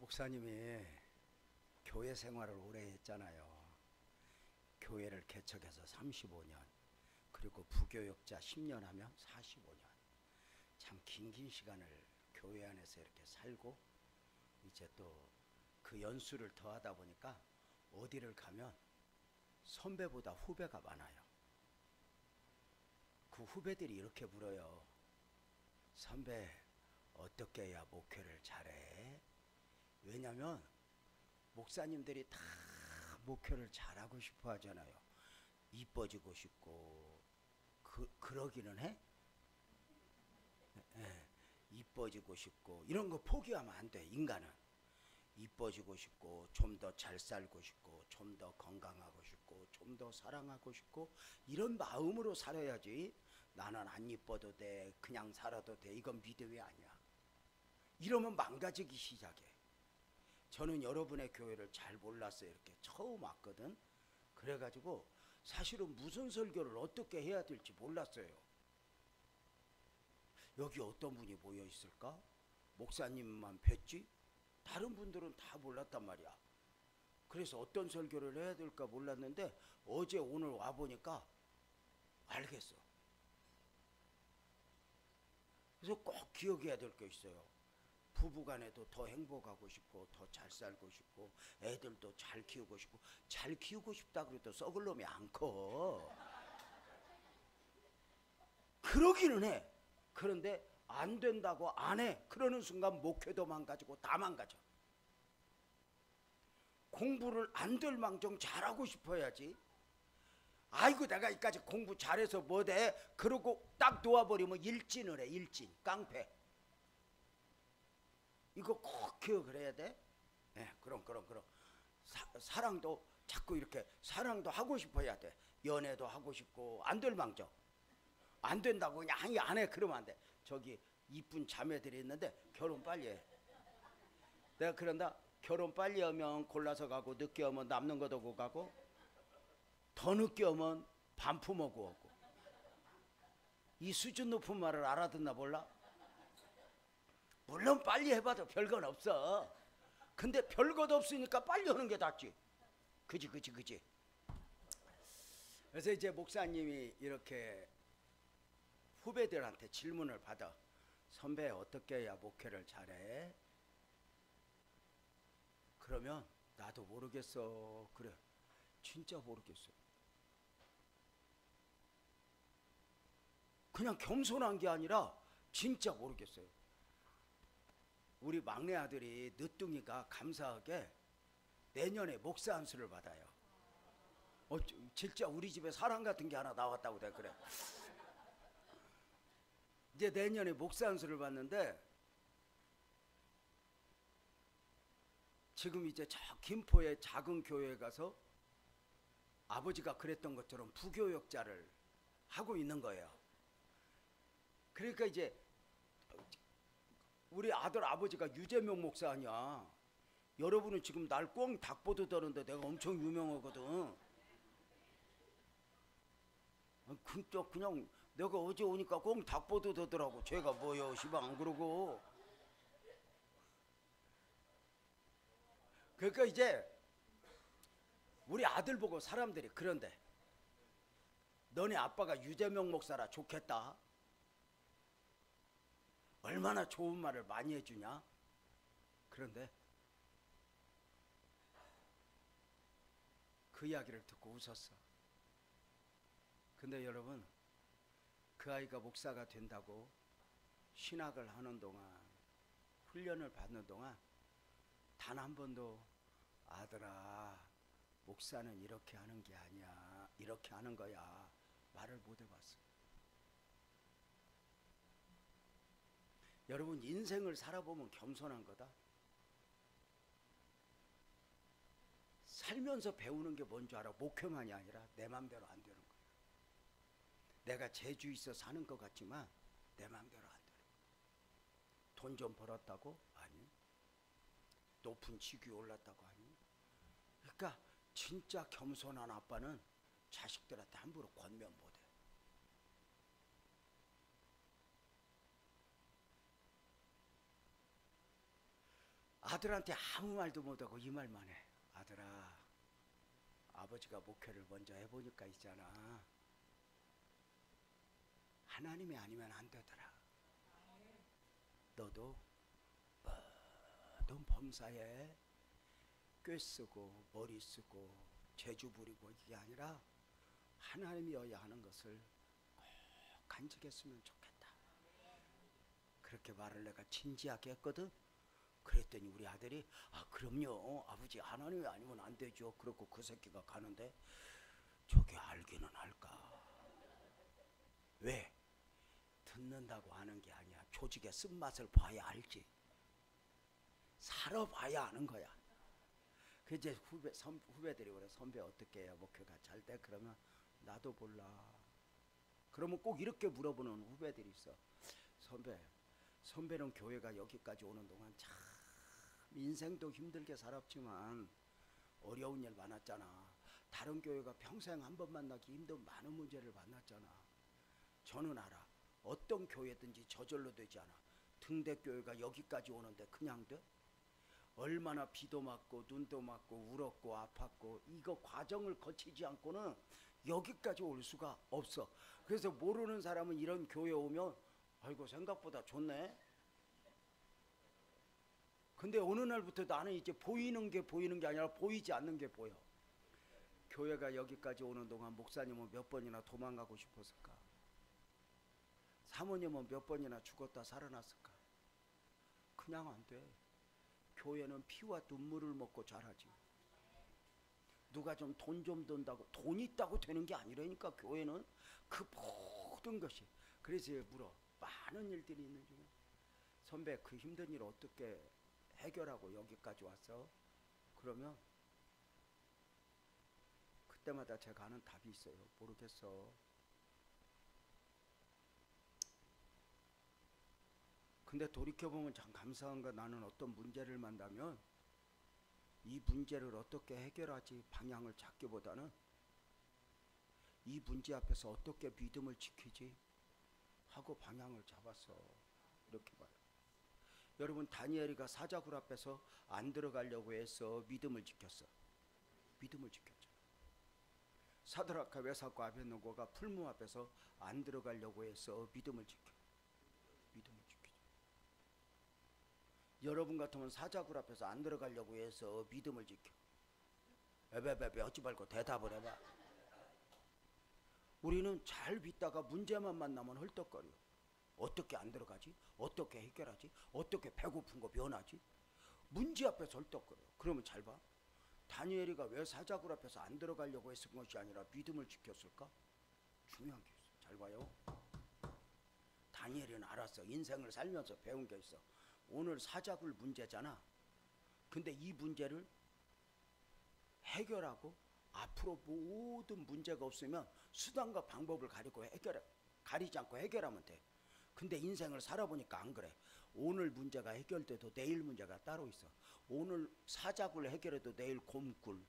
목사님이 교회 생활을 오래 했잖아요. 교회를 개척해서 35년, 그리고 부교역자 10년 하면 45년. 참 긴 시간을 교회 안에서 이렇게 살고, 이제 또 그 연수를 더하다 보니까 어디를 가면 선배보다 후배가 많아요. 그 후배들이 이렇게 물어요. 선배, 어떻게 해야 목회를 잘해? 왜냐면 목사님들이 다 목회를 잘하고 싶어 하잖아요. 이뻐지고 싶고, 그러기는 해? 예, 이뻐지고 싶고, 이런 거 포기하면 안 돼. 인간은 이뻐지고 싶고, 좀 더 잘 살고 싶고, 좀 더 건강하고 싶고, 좀 더 사랑하고 싶고, 이런 마음으로 살아야지. 나는 안 이뻐도 돼, 그냥 살아도 돼, 이건 믿음이 아니야. 이러면 망가지기 시작해. 저는 여러분의 교회를 잘 몰랐어요. 이렇게 처음 왔거든. 그래가지고 사실은 무슨 설교를 어떻게 해야 될지 몰랐어요. 여기 어떤 분이 모여 있을까? 목사님만 뵀지? 다른 분들은 다 몰랐단 말이야. 그래서 어떤 설교를 해야 될까 몰랐는데, 어제 오늘 와보니까 알겠어. 그래서 꼭 기억해야 될 게 있어요. 부부간에도 더 행복하고 싶고, 더 잘 살고 싶고, 애들도 잘 키우고 싶고. 잘 키우고 싶다 그래도 썩을 놈이 안 커. 그러기는 해. 그런데 안 된다고 안 해. 그러는 순간 목회도 망가지고 다 망가져. 공부를 안 될 망정 잘하고 싶어야지. 아이고 내가 이까지 공부 잘해서 뭐 돼? 그러고 딱 놓아버리면 일진을 해. 일진, 깡패. 이거 꼭 기억을 해야 돼. 네, 그럼. 사랑도 자꾸 이렇게 사랑도 하고 싶어야 돼. 연애도 하고 싶고, 안 될 망정. 안 된다고 그냥 안 해. 그러면 안 돼. 저기 이쁜 자매들이 있는데 결혼 빨리 해. 내가 그런다. 결혼 빨리 하면 골라서 가고, 늦게 하면 남는 거 두고 가고, 더 늦게 하면 반품하고 오고. 이 수준 높은 말을 알아듣나 몰라? 물론 빨리 해봐도 별건 없어. 근데 별것도 없으니까 빨리 하는 게 낫지. 그지. 그래서 이제 목사님이 이렇게 후배들한테 질문을 받아. 선배, 어떻게 해야 목회를 잘해? 그러면 나도 모르겠어. 그래, 진짜 모르겠어. 그냥 겸손한 게 아니라 진짜 모르겠어요. 우리 막내 아들이 늦둥이가 감사하게 내년에 목사 안수를 받아요. 진짜 우리 집에 사람 같은 게 하나 나왔다고 내가 그래. 이제 내년에 목사 안수를 받는데, 지금 이제 저 김포의 작은 교회에 가서 아버지가 그랬던 것처럼 부교역자를 하고 있는 거예요. 그러니까 이제 우리 아들 아버지가 유재명 목사 아니야. 여러분은 지금 날 꽁 닭보듯 하는데 내가 엄청 유명하거든. 그냥 내가 어제 오니까 꽁 닭보듯 하더라고. 제가 뭐요 시방 안 그러고. 그러니까 이제 우리 아들 보고 사람들이 그런데, 너네 아빠가 유재명 목사라 좋겠다. 얼마나 좋은 말을 많이 해주냐. 그런데 그 이야기를 듣고 웃었어. 근데 여러분, 그 아이가 목사가 된다고 신학을 하는 동안, 훈련을 받는 동안 단 한 번도 아들아, 목사는 이렇게 하는 게 아니야, 이렇게 하는 거야, 말을 못 해봤어. 여러분, 인생을 살아보면 겸손한 거다. 살면서 배우는 게 뭔 줄 알아? 목회만이 아니라 내 맘대로 안 되는 거야. 내가 재주 있어 사는 것 같지만 내 맘대로 안 되는 거야. 돈 좀 벌었다고? 아니. 높은 직위 올랐다고? 아니. 그러니까 진짜 겸손한 아빠는 자식들한테 함부로 권면 못해. 아들한테 아무 말도 못하고 이 말만 해. 아들아, 아버지가 목회를 먼저 해보니까 있잖아, 하나님이 아니면 안 되더라. 너도 모든 범사에 꾀 쓰고 머리 쓰고 재주 부리고 이게 아니라 하나님이어야 하는 것을 꼭 간직했으면 좋겠다. 그렇게 말을 내가 진지하게 했거든. 그랬더니 우리 아들이 그럼요 아버지, 하나님이 아니면 안 되죠. 그렇고 그 새끼가 가는데 저게 알기는 할까? 왜? 듣는다고 하는 게 아니야. 조직의 쓴맛을 봐야 알지. 살아봐야 아는 거야. 그 이제 후배들이 그래, 선배 어떻게 해야 목회가 잘 돼? 그러면 나도 몰라. 그러면 꼭 이렇게 물어보는 후배들이 있어. 선배는 교회가 여기까지 오는 동안 참 인생도 힘들게 살았지만 어려운 일 많았잖아. 다른 교회가 평생 한 번 만나기 힘든 많은 문제를 만났잖아. 저는 알아. 어떤 교회든지 저절로 되지 않아. 등대교회가 여기까지 오는데 그냥 돼? 얼마나 비도 맞고 눈도 맞고 울었고 아팠고 이거 과정을 거치지 않고는 여기까지 올 수가 없어. 그래서 모르는 사람은 이런 교회 오면 아이고 생각보다 좋네. 근데 어느 날부터 나는 이제 보이는 게 아니라 보이지 않는 게 보여. 교회가 여기까지 오는 동안 목사님은 몇 번이나 도망가고 싶었을까? 사모님은 몇 번이나 죽었다 살아났을까? 그냥 안 돼. 교회는 피와 눈물을 먹고 자라지. 누가 좀 돈 좀 든다고 돈 있다고 되는 게 아니라니까. 교회는 그 모든 것이. 그래서 물어. 많은 일들이 있는 중에 선배 그 힘든 일 어떻게 해결하고 여기까지 왔어? 그러면 그때마다 제가 하는 답이 있어요. 모르겠어. 근데 돌이켜보면 참 감사한 건 나는 어떤 문제를 만나면 이 문제를 어떻게 해결하지 방향을 찾기보다는 이 문제 앞에서 어떻게 믿음을 지키지 하고 방향을 잡았어. 이렇게 봐요. 여러분, 다니엘이가 사자굴 앞에서 안 들어가려고 해서 믿음을 지켰어. 믿음을 지켰죠. 사드락과 메삭과 아벳느고가 풀무 앞에서 안 들어가려고 해서 믿음을 지켜. 믿음을 지키죠. 여러분 같으면 사자굴 앞에서 안 들어가려고 해서 믿음을 지켜. 에베베베 어찌 말고 대답을 해봐. 우리는 잘 믿다가 문제만 만나면 헐떡거려. 어떻게 안 들어가지? 어떻게 해결하지? 어떻게 배고픈 거 면하지? 문제 앞에서 헐떡거려. 그러면 잘 봐. 다니엘이가 왜 사자굴 앞에서 안 들어가려고 했을 것이 아니라 믿음을 지켰을까? 중요한 게 있어. 잘 봐요. 다니엘이는 알았어. 인생을 살면서 배운 게 있어. 오늘 사자굴 문제잖아. 근데 이 문제를 해결하고 앞으로 모든 문제가 없으면 수단과 방법을 가리지 않고 해결하면 돼. 근데 인생을 살아보니까 안 그래. 오늘 문제가 해결돼도 내일 문제가 따로 있어. 오늘 사자굴 해결해도 내일 곰굴,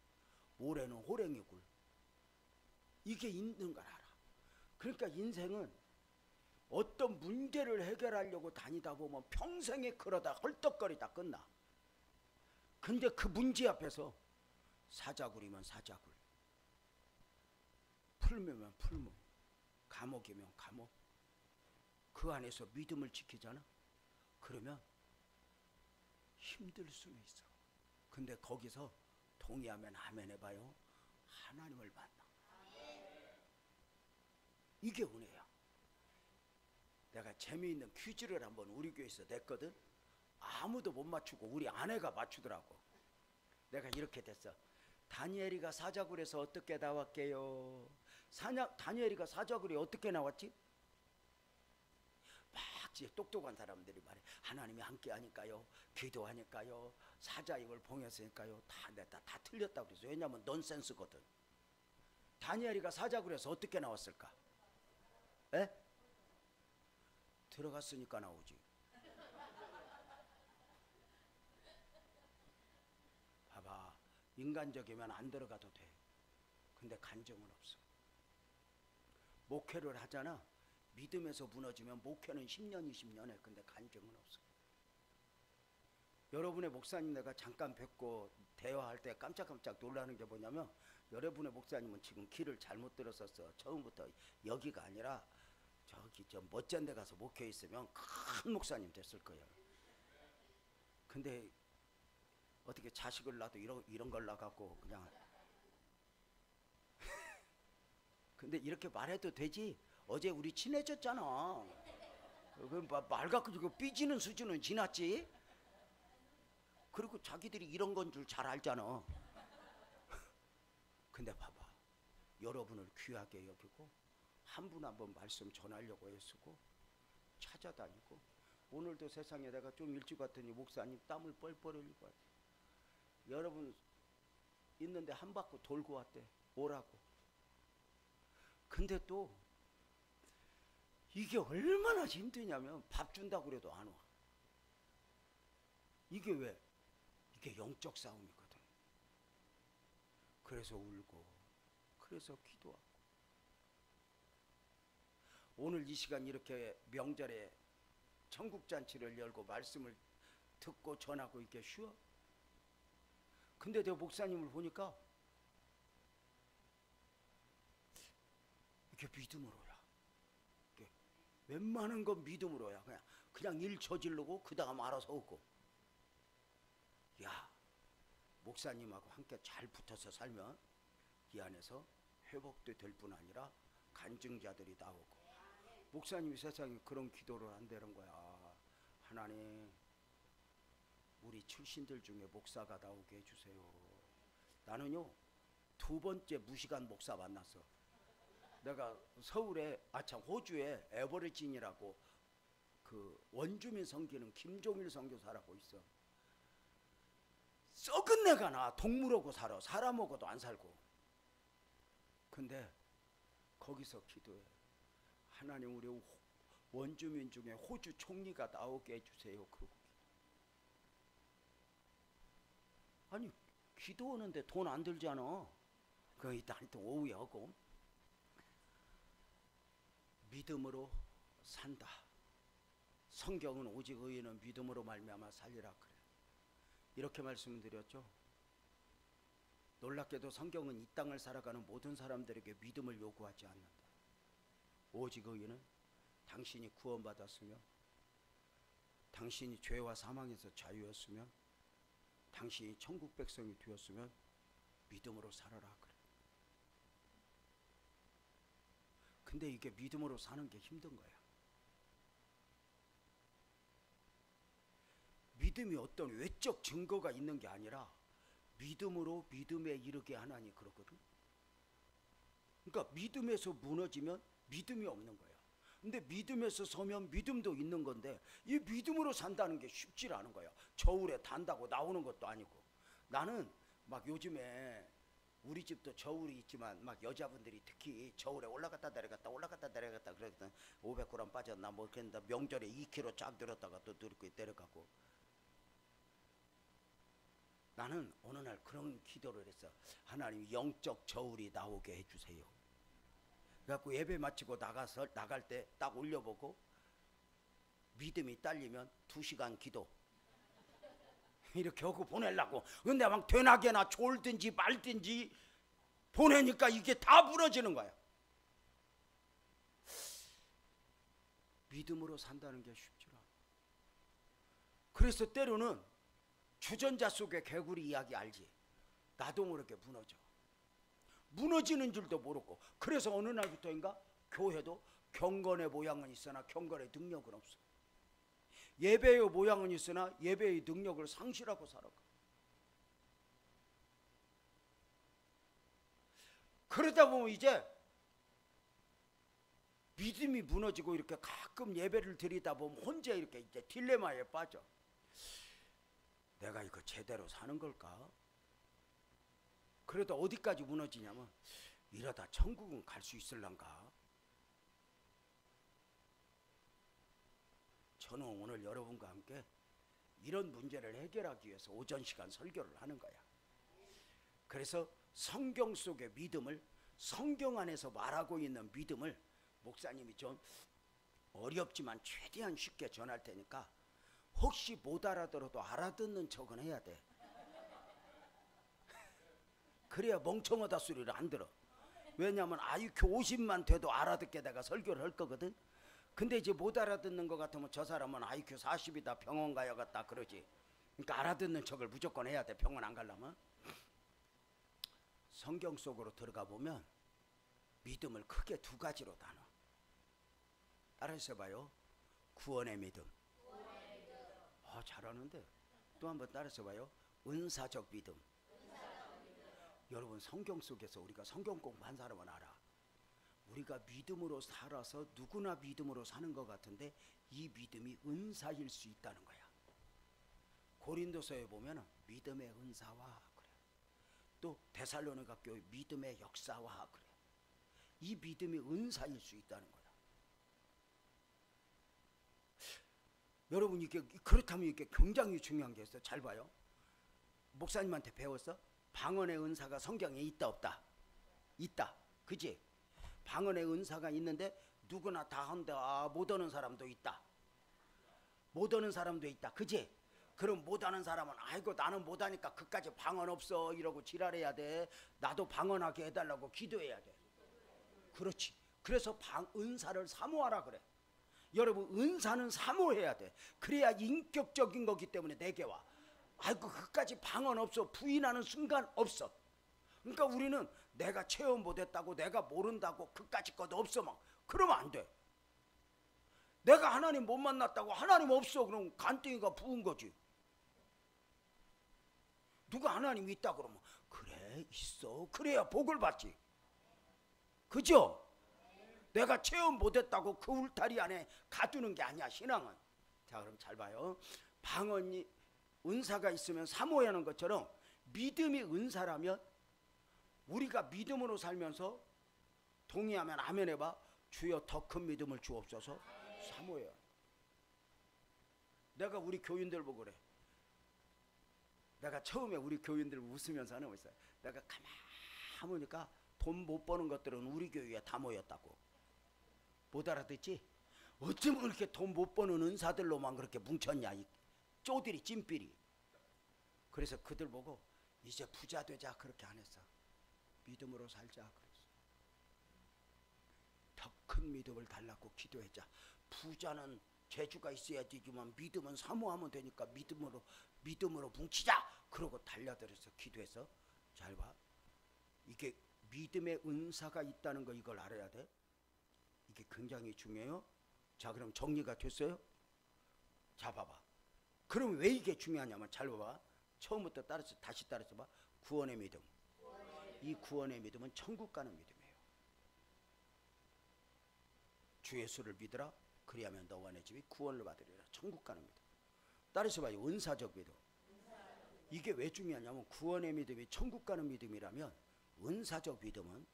모레는 호랭이굴. 이게 있는 걸 알아. 그러니까 인생은 어떤 문제를 해결하려고 다니다 보면 평생에 그러다 헐떡거리다 끝나. 근데 그 문제 앞에서 사자굴이면 사자굴, 풀무면 풀무, 감옥이면 감옥, 그 안에서 믿음을 지키잖아. 그러면 힘들 수는 있어. 근데 거기서 동의하면 아멘 해봐요. 하나님을 만나. 이게 은혜야. 내가 재미있는 퀴즈를 한번 우리 교회에서 냈거든. 아무도 못 맞추고 우리 아내가 맞추더라고. 내가 이렇게 됐어. 다니엘이가 사자굴에서 어떻게 나왔게요? 다니엘이가 사자굴에 어떻게 나왔지? 막 똑똑한 사람들이 말해. 하나님이 함께 하니까요, 기도하니까요, 사자입을 봉했으니까요. 다 틀렸다고 그랬어. 왜냐면 넌센스거든. 다니엘이가 사자굴에서 어떻게 나왔을까? 에? 들어갔으니까 나오지. 봐봐. 인간적이면 안 들어가도 돼. 근데 간증은 없어. 목회를 하잖아. 믿음에서 무너지면 목회는 10년, 20년 해. 근데 간증은 없어. 여러분의 목사님 내가 잠깐 뵙고 대화할 때 깜짝깜짝 놀라는 게 뭐냐면, 여러분의 목사님은 지금 길을 잘못 들었었어. 처음부터 여기가 아니라 저기 저 멋진 데 가서 목회 있으면 큰 목사님 됐을 거예요. 근데 어떻게 자식을 낳아도 이런 걸 낳아갖고 그냥 근데 이렇게 말해도 되지? 어제 우리 친해졌잖아. 말 갖고 삐지는 수준은 지났지? 그리고 자기들이 이런 건 줄 잘 알잖아. 근데 봐봐, 여러분을 귀하게 여기고 한 분 한 분 말씀 전하려고 애쓰고 찾아다니고, 오늘도 세상에 내가 좀 일찍 왔더니 목사님 땀을 뻘뻘 흘리고 왔대. 여러분 있는데 한 바퀴 돌고 왔대, 오라고. 근데 또 이게 얼마나 힘드냐면 밥 준다고 그래도 안 와. 이게 왜? 이게 영적 싸움이거든. 그래서 울고, 그래서 기도하고. 오늘 이 시간 이렇게 명절에 천국잔치를 열고 말씀을 듣고 전하고 이게 쉬워? 근데 내 목사님을 보니까 이게 믿음으로야. 이게 웬만한 건 믿음으로야. 그냥 일 저지르고 그 다음 알아서 오고. 야, 목사님하고 함께 잘 붙어서 살면 이 안에서 회복도 될 뿐 아니라 간증자들이 나오고. 목사님이 세상에 그런 기도를 한다는 거야. 하나님, 우리 출신들 중에 목사가 나오게 해주세요. 나는요, 2번째 무시간 목사 만났어. 내가 서울에, 호주에 에버리진이라고 그 원주민 섬기는 김종일 선교사라고 있어. 썩은 내가 나 동물하고 살아. 사람하고도 안 살고. 근데 거기서 기도해. 하나님, 우리 원주민 중에 호주 총리가 나오게 해주세요. 그러고. 아니, 기도하는데 돈 안 들잖아. 그거 일단 오후에 하고. 믿음으로 산다. 성경은 오직 의인은 믿음으로 말미암아 살리라 그래. 이렇게 말씀드렸죠. 놀랍게도 성경은 이 땅을 살아가는 모든 사람들에게 믿음을 요구하지 않는다. 오직 의인은 당신이 구원받았으면, 당신이 죄와 사망에서 자유였으면, 당신이 천국 백성이 되었으면 믿음으로 살아라 그래. 근데 이게 믿음으로 사는 게 힘든 거야. 믿음이 어떤 외적 증거가 있는 게 아니라 믿음으로 믿음에 이르게 하나니 그러거든. 그러니까 믿음에서 무너지면 믿음이 없는 거야. 근데 믿음에서 서면 믿음도 있는 건데, 이 믿음으로 산다는 게 쉽지 않은 거야. 저울에 단다고 나오는 것도 아니고. 나는 막 요즘에 우리 집도 저울이 있지만 막 여자분들이 특히 저울에 올라갔다 내려갔다 올라갔다 내려갔다 그랬더니 500g 빠졌나 뭐 그랬는데, 명절에 2kg 쫙 들었다가 또 들고 내려가고. 나는 어느 날 그런 기도를 했어. 하나님, 영적 저울이 나오게 해주세요. 그래갖고 예배 마치고 나갈 때 딱 올려보고 믿음이 딸리면 2시간 기도 이렇게 하고 보내려고. 근데 막 되나게나 졸든지 말든지 보내니까 이게 다 부러지는 거야. 믿음으로 산다는 게 쉽지 않아. 그래서 때로는 주전자 속의 개구리 이야기 알지? 나도 모르게 무너지는 줄도 모르고. 그래서 어느 날부터인가 교회도 경건의 모양은 있으나 경건의 능력은 없어. 예배의 모양은 있으나 예배의 능력을 상실하고 살아가. 그러다 보면 이제 믿음이 무너지고 이렇게 가끔 예배를 드리다 보면 혼자 이렇게 이제 딜레마에 빠져. 내가 이거 제대로 사는 걸까? 그래도 어디까지 무너지냐면, 이러다 천국은 갈 수 있을란가? 저는 오늘 여러분과 함께 이런 문제를 해결하기 위해서 오전 시간 설교를 하는 거야. 그래서 성경 속의 믿음을, 성경 안에서 말하고 있는 믿음을 목사님이 좀 어렵지만 최대한 쉽게 전할 테니까 혹시 못 알아들어도 알아듣는 척은 해야 돼. 그래야 멍청하다 소리를 안 들어. 왜냐하면 IQ 50만 돼도 알아듣게 내가 설교를 할 거거든. 근데 이제 못 알아듣는 것 같으면 저 사람은 IQ 40이다 병원 가야겠다 그러지. 그러니까 알아듣는 척을 무조건 해야 돼, 병원 안 가려면. 성경 속으로 들어가 보면 믿음을 크게 두 가지로 나눠. 따라서 봐요. 구원의 믿음. 잘하는데. 또 한번 따라서 봐요. 은사적 믿음. 여러분, 성경 속에서 우리가 성경 공부한 사람은 알아. 우리가 믿음으로 살아서 누구나 믿음으로 사는 것 같은데 이 믿음이 은사일 수 있다는 거야. 고린도서에 보면 믿음의 은사와 그래. 또 데살로니가 교회 믿음의 역사와 그래. 이 믿음이 은사일 수 있다는 거야. 여러분, 이게 그렇다면 이게 굉장히 중요한 게 있어. 잘 봐요. 목사님한테 배웠어? 방언의 은사가 성경에 있다 없다? 있다. 그지? 방언의 은사가 있는데 누구나 다 한다 못 하는 사람도 있다. 못 하는 사람도 있다. 그지? 그럼 못하는 사람은 아이고 나는 못하니까 그까지 방언 없어 이러고 지랄해야 돼. 나도 방언하게 해달라고 기도해야 돼. 그렇지. 그래서 은사를 사모하라 그래. 여러분, 은사는 사모해야 돼. 그래야 인격적인 거기 때문에 내게 와. 아이고 그까지 방언 없어 부인하는 순간 없어. 그러니까 우리는 내가 체험 못했다고 내가 모른다고 그까지 것도 없어 막 그러면 안 돼. 내가 하나님 못 만났다고 하나님 없어 그럼 간땡이가 부은 거지. 누가 하나님 있다 그러면 그래 있어. 그래야 복을 받지. 그죠? 내가 체험 못했다고 그 울타리 안에 가두는 게 아니야 신앙은. 자, 그럼 잘 봐요. 방언이 은사가 있으면 사모해야 하는 것처럼 믿음이 은사라면 우리가 믿음으로 살면서 동의하면 아멘 해봐. 주여 더 큰 믿음을 주옵소서. 사모해야. 내가 우리 교인들 보고 그래. 내가 처음에 우리 교인들 웃으면서 하는 거 있어요. 내가 가만히 보니까 돈 못 버는 것들은 우리 교회에 다 모였다고. 못 알아듣지? 어쩌면 그렇게 돈 못 버는 은사들로만 그렇게 뭉쳤냐 이 쪼들이 찐삐리. 그래서 그들 보고 이제 부자 되자 그렇게 안 했어. 믿음으로 살자 그랬어. 더 큰 믿음을 달라고 기도했자. 부자는 재주가 있어야 되지만 믿음은 사모하면 되니까 믿음으로 뭉치자 그러고 달려들어서 기도해서. 잘 봐. 이게 믿음의 은사가 있다는 거 이걸 알아야 돼. 이게 굉장히 중요해요. 자, 그럼 정리가 됐어요? 자, 봐봐. 그럼 왜 이게 중요하냐면 잘 봐봐. 처음부터 다시 따라서 봐. 구원의 믿음. 이 구원의 믿음은 천국 가는 믿음이에요. 주 예수를 믿으라. 그리하면 너와 내 집이 구원을 받으리라. 천국 가는 믿음. 따라서 봐요. 은사적 믿음. 이게 왜 중요하냐면 구원의 믿음이 천국 가는 믿음이라면 은사적 믿음은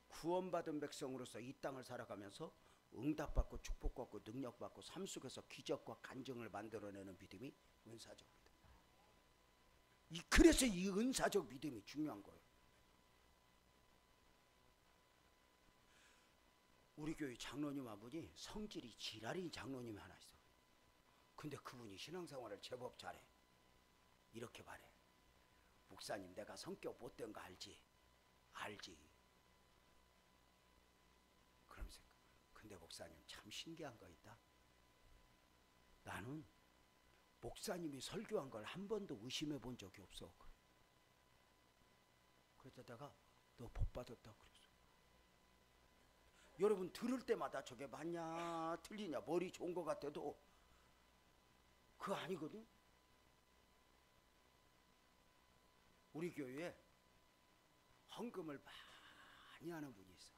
구원받은 백성으로서 이 땅을 살아가면서 응답받고 축복받고 능력받고 삶 속에서 기적과 간증을 만들어내는 믿음이 은사적 믿음. 그래서 이 은사적 믿음이 중요한 거예요. 우리 교회 장로님 한 분이 성질이 지랄인 장로님이 하나 있어. 근데 그분이 신앙생활을 제법 잘해. 이렇게 말해. 목사님 내가 성격 못된 거 알지? 알지. 그러면서 근데 목사님 참 신기한 거 있다. 나는 목사님이 설교한 걸 한 번도 의심해 본 적이 없어. 그래서 내가 너 복 받았다 그랬어. 여러분 들을 때마다 저게 맞냐 틀리냐 머리 좋은 거 같아도 그거 아니거든. 우리 교회에 헌금을 많이 하는 분이 있어.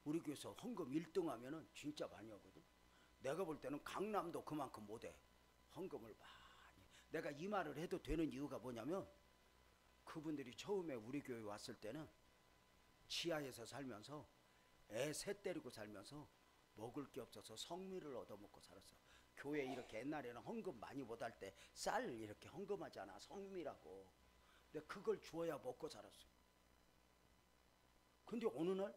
우리 교회에서 헌금 1등 하면은 진짜 많이 하거든. 내가 볼 때는 강남도 그만큼 못해. 헌금을 많이. 내가 이 말을 해도 되는 이유가 뭐냐면 그분들이 처음에 우리 교회 왔을 때는 지하에서 살면서 애 셋 데리고 살면서 먹을 게 없어서 성미를 얻어먹고 살았어. 교회 이렇게 옛날에는 헌금 많이 못할 때 쌀 이렇게 헌금하잖아. 성미라고. 근데 그걸 주어야 먹고 살았어. 근데 어느 날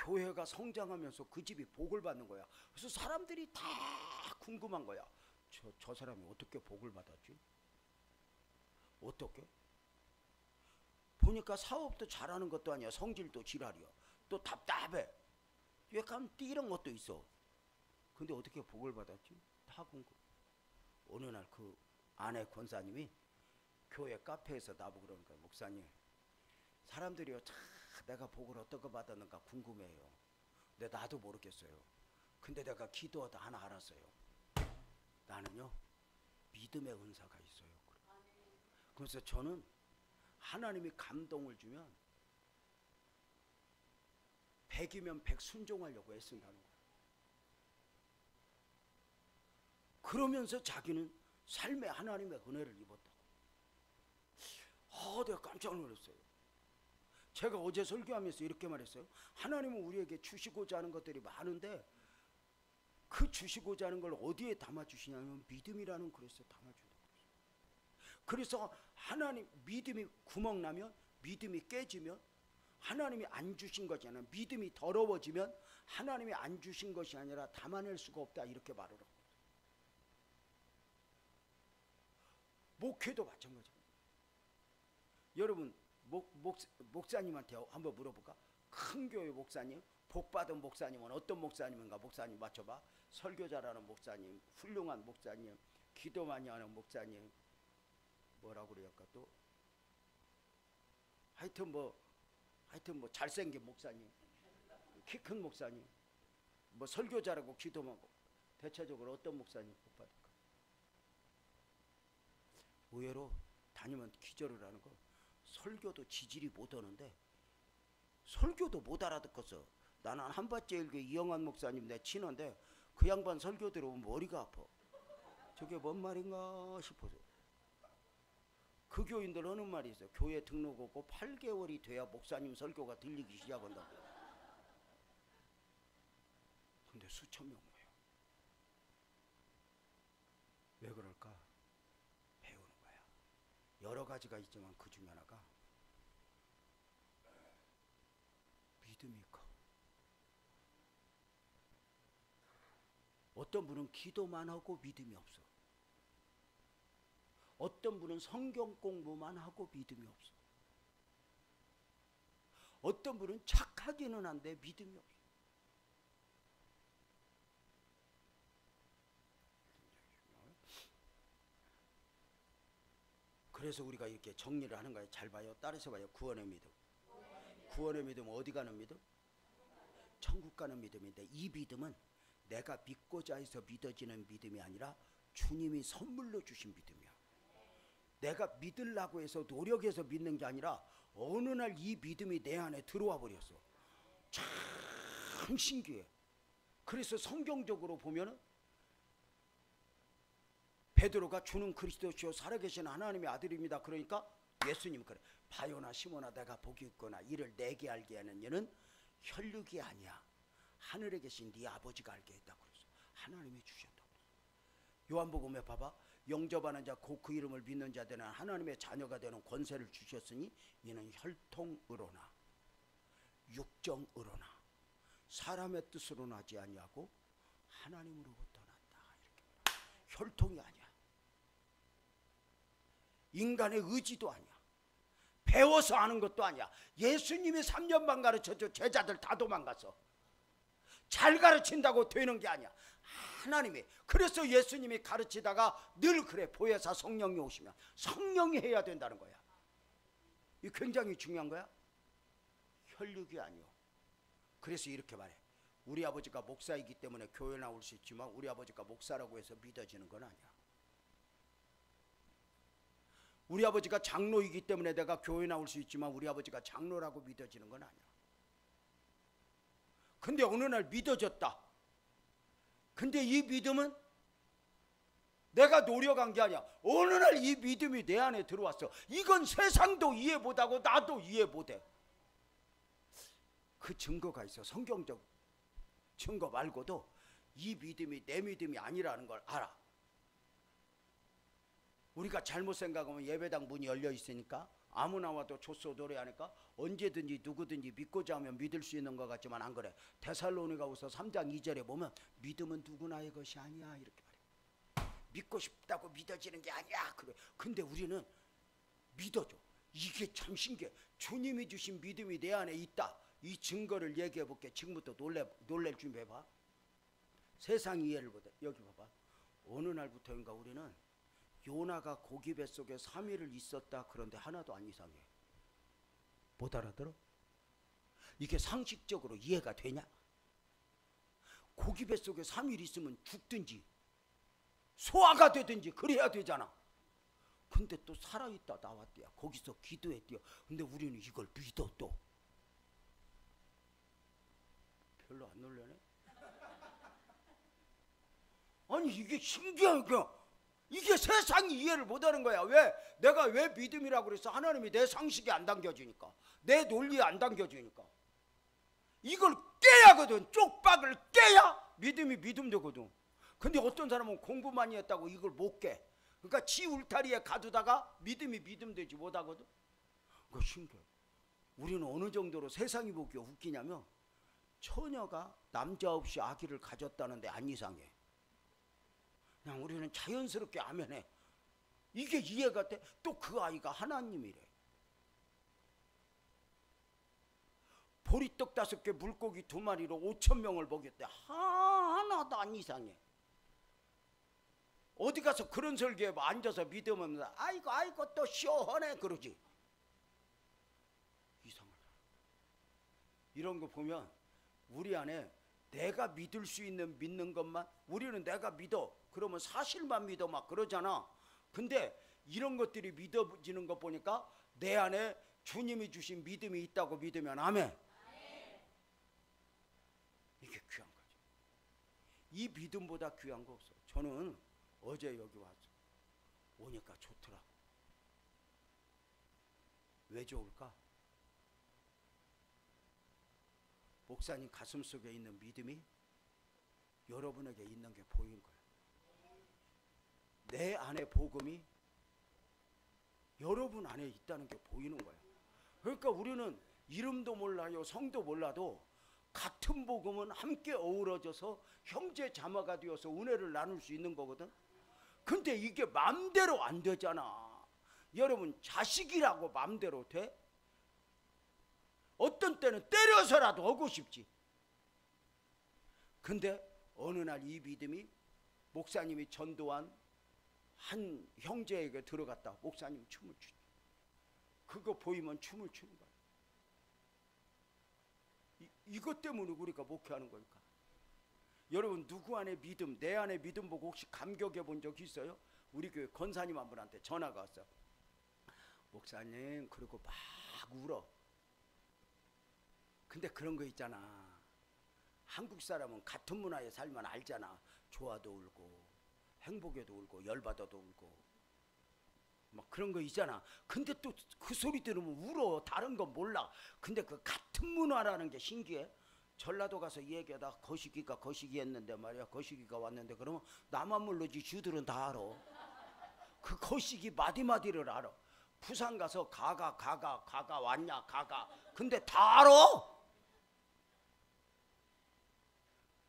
교회가 성장하면서 그 집이 복을 받는 거야. 그래서 사람들이 다 궁금한 거야. 저 사람이 어떻게 복을 받았지? 어떻게? 보니까 사업도 잘하는 것도 아니야. 성질도 지랄이야. 또 답답해. 약간 띠런 것도 있어. 근데 어떻게 복을 받았지? 다 궁금. 어느 날 그 아내 권사님이 교회 카페에서 나보고 그러는 거야. 목사님, 사람들이요 참 내가 복을 어떻게 받았는가 궁금해요. 근데 나도 모르겠어요. 근데 내가 기도하다 하나 알았어요. 나는요 믿음의 은사가 있어요. 그래서 저는 하나님이 감동을 주면 100이면 100 순종하려고 애쓴다는 거예요. 그러면서 자기는 삶에 하나님의 은혜를 입었다고. 내가 깜짝 놀랐어요. 제가 어제 설교하면서 이렇게 말했어요. 하나님은 우리에게 주시고자 하는 것들이 많은데 그 주시고자 하는 걸 어디에 담아주시냐면 믿음이라는 그릇에 담아준다고. 그래서 하나님 믿음이 구멍 나면, 믿음이 깨지면 하나님이 안 주신 것이 아니라, 믿음이 더러워지면 하나님이 안 주신 것이 아니라 담아낼 수가 없다, 이렇게 말을 하고. 목회도 마찬가지입니다. 여러분 목사님한테 한번 물어볼까? 큰 교회 목사님, 복받은 목사님은 어떤 목사님인가? 목사님 맞춰봐. 설교 잘하는 목사님, 훌륭한 목사님, 기도 많이 하는 목사님, 뭐라고 그래야 할까? 또 하여튼 뭐 잘생긴 목사님, 키 큰 목사님, 뭐 설교 잘하고 기도 많고, 대체적으로 어떤 목사님 복받을까? 의외로 다니면 기절을 하는 거, 설교도 지질이 못하는데 설교도 못 알아듣겠어. 나는 한밭제일교회 이영환 목사님 내 친한데 그 양반 설교 들어보면 머리가 아파. 저게 뭔 말인가 싶어서. 그 교인들 하는 말이 있어요. 교회 등록하고 8개월이 돼야 목사님 설교가 들리기 시작한다고. 근데 수천 명 모여. 왜 그럴까? 배우는 거야. 여러 가지가 있지만 그 중에 하나가 믿음이 커. 어떤 분은 기도만 하고 믿음이 없어. 어떤 분은 성경 공부만 하고 믿음이 없어. 어떤 분은 착하기는 한데 믿음이 없어. 그래서 우리가 이렇게 정리를 하는 거예요. 잘 봐요. 따라서 봐요. 구원의 믿음. 구원의 믿음은 어디 가는 믿음? 천국 가는 믿음인데, 이 믿음은 내가 믿고자 해서 믿어지는 믿음이 아니라 주님이 선물로 주신 믿음이야. 내가 믿으려고 해서 노력해서 믿는 게 아니라 어느 날 이 믿음이 내 안에 들어와 버렸어. 참 신기해. 그래서 성경적으로 보면은 베드로가 주는 그리스도시요 살아계신 하나님의 아들입니다. 그러니까 예수님 그래. 바요나 시모나 내가 복이 있거나 이를 내게 알게 하는 이는 혈육이 아니야. 하늘에 계신 네 아버지가 알게 했다고 그랬어. 하나님이 주셨다고 그랬어. 요한복음에 봐봐. 영접하는 자 곧 그 이름을 믿는 자들은 하나님의 자녀가 되는 권세를 주셨으니 이는 혈통으로나 육정으로나 사람의 뜻으로나 하지 아니하고 하나님으로부터 났다. 이렇게 말합니다. 혈통이 아니야. 인간의 의지도 아니야. 배워서 아는 것도 아니야. 예수님이 3년 반 가르쳐줘 제자들 다 도망갔어. 잘 가르친다고 되는 게 아니야. 하나님이. 그래서 예수님이 가르치다가 늘 그래. 보혜사 성령이 오시면 성령이 해야 된다는 거야. 이 굉장히 중요한 거야. 혈육이 아니요. 그래서 이렇게 말해. 우리 아버지가 목사이기 때문에 교회 나올 수 있지만 우리 아버지가 목사라고 해서 믿어지는 건 아니야. 우리 아버지가 장로이기 때문에 내가 교회 나올 수 있지만 우리 아버지가 장로라고 믿어지는 건 아니야. 근데 어느 날 믿어졌다. 근데 이 믿음은 내가 노력한 게 아니야. 어느 날 이 믿음이 내 안에 들어왔어. 이건 세상도 이해 못하고 나도 이해 못해. 그 증거가 있어. 성경적 증거 말고도 이 믿음이 내 믿음이 아니라는 걸 알아. 우리가 잘못 생각하면 예배당 문이 열려 있으니까 아무나 와도 조소 노래하니까 언제든지 누구든지 믿고자 하면 믿을 수 있는 것 같지만 안 그래. 데살로니가후서 3장 2절에 보면 믿음은 누구나의 것이 아니야 이렇게 말해. 믿고 싶다고 믿어지는 게 아니야 그래. 근데 우리는 믿어줘. 이게 참 신기해. 주님이 주신 믿음이 내 안에 있다. 이 증거를 얘기해 볼게. 지금부터 놀랄 준비해봐. 세상 이해를 보다. 여기 봐봐. 어느 날부터인가 우리는 요나가 고기 뱃속에 3일을 있었다. 그런데 하나도 안 이상해. 못 알아들어? 이게 상식적으로 이해가 되냐? 고기 뱃속에 3일 있으면 죽든지 소화가 되든지 그래야 되잖아. 근데 또 살아있다 나왔대요. 거기서 기도했대요. 근데 우리는 이걸 믿어 또. 별로 안 놀라네. 아니 이게 신기한 거야. 이게 세상이 이해를 못하는 거야. 왜? 내가 왜 믿음이라고 그랬어? 하나님이 내 상식에 안 당겨주니까, 내 논리에 안 당겨주니까. 이걸 깨야거든. 쪽박을 깨야 믿음이 믿음 되거든. 근데 어떤 사람은 공부 많이 했다고 이걸 못 깨. 그러니까 지 울타리에 가두다가 믿음이 믿음 되지 못하거든. 그거 신기해. 우리는 어느 정도로 세상이 보기에 웃기냐면 처녀가 남자 없이 아기를 가졌다는데 안 이상해. 그냥 우리는 자연스럽게 아멘해. 이게 이해가 돼. 또 그 아이가 하나님이래. 보리떡 5개 물고기 2마리로 5,000명을 먹였대. 하나도 안 이상해. 어디 가서 그런 설교에 앉아서 믿으면 아이고 또 시원해 그러지. 이상하다. 이런 거 보면 우리 안에 내가 믿을 수 있는 믿는 것만, 우리는 내가 믿어 그러면 사실만 믿어 막 그러잖아. 근데 이런 것들이 믿어지는 것 보니까 내 안에 주님이 주신 믿음이 있다고 믿으면 아멘. 이게 귀한 거죠. 이 믿음보다 귀한 거 없어. 저는 어제 여기 와서 오니까 좋더라. 왜 좋을까? 목사님 가슴속에 있는 믿음이 여러분에게 있는 게 보인 거야. 내 안에 복음이 여러분 안에 있다는 게 보이는 거야. 그러니까 우리는 이름도 몰라요, 성도 몰라도 같은 복음은 함께 어우러져서 형제 자매가 되어서 은혜를 나눌 수 있는 거거든. 근데 이게 마음대로 안 되잖아. 여러분 자식이라고 마음대로 돼? 어떤 때는 때려서라도 하고 싶지. 근데 어느 날 이 믿음이 목사님이 전도한 한 형제에게 들어갔다. 목사님 춤을 추. 그거 보이면 춤을 추는 거야. 이것 때문에 우리가 목회하는 거니까. 여러분 누구 안에 믿음, 내 안에 믿음 보고 혹시 감격해 본 적 있어요? 우리 교회 권사님 한 분한테 전화가 왔어. 목사님, 그리고 막 울어. 근데 그런 거 있잖아. 한국 사람은 같은 문화에 살면 알잖아. 좋아도 울고 행복에도 울고 열받아도 울고 막 그런 거 있잖아. 근데 또 그 소리 들으면 울어. 다른 건 몰라. 근데 그 같은 문화라는 게 신기해. 전라도 가서 얘기하다 거시기가 거시기 했는데 말이야. 거시기가 왔는데 그러면 나만 모르지 쥐들은 다 알아. 그 거시기 마디마디를 알아. 부산 가서 가가 왔냐 가가. 근데 다 알아.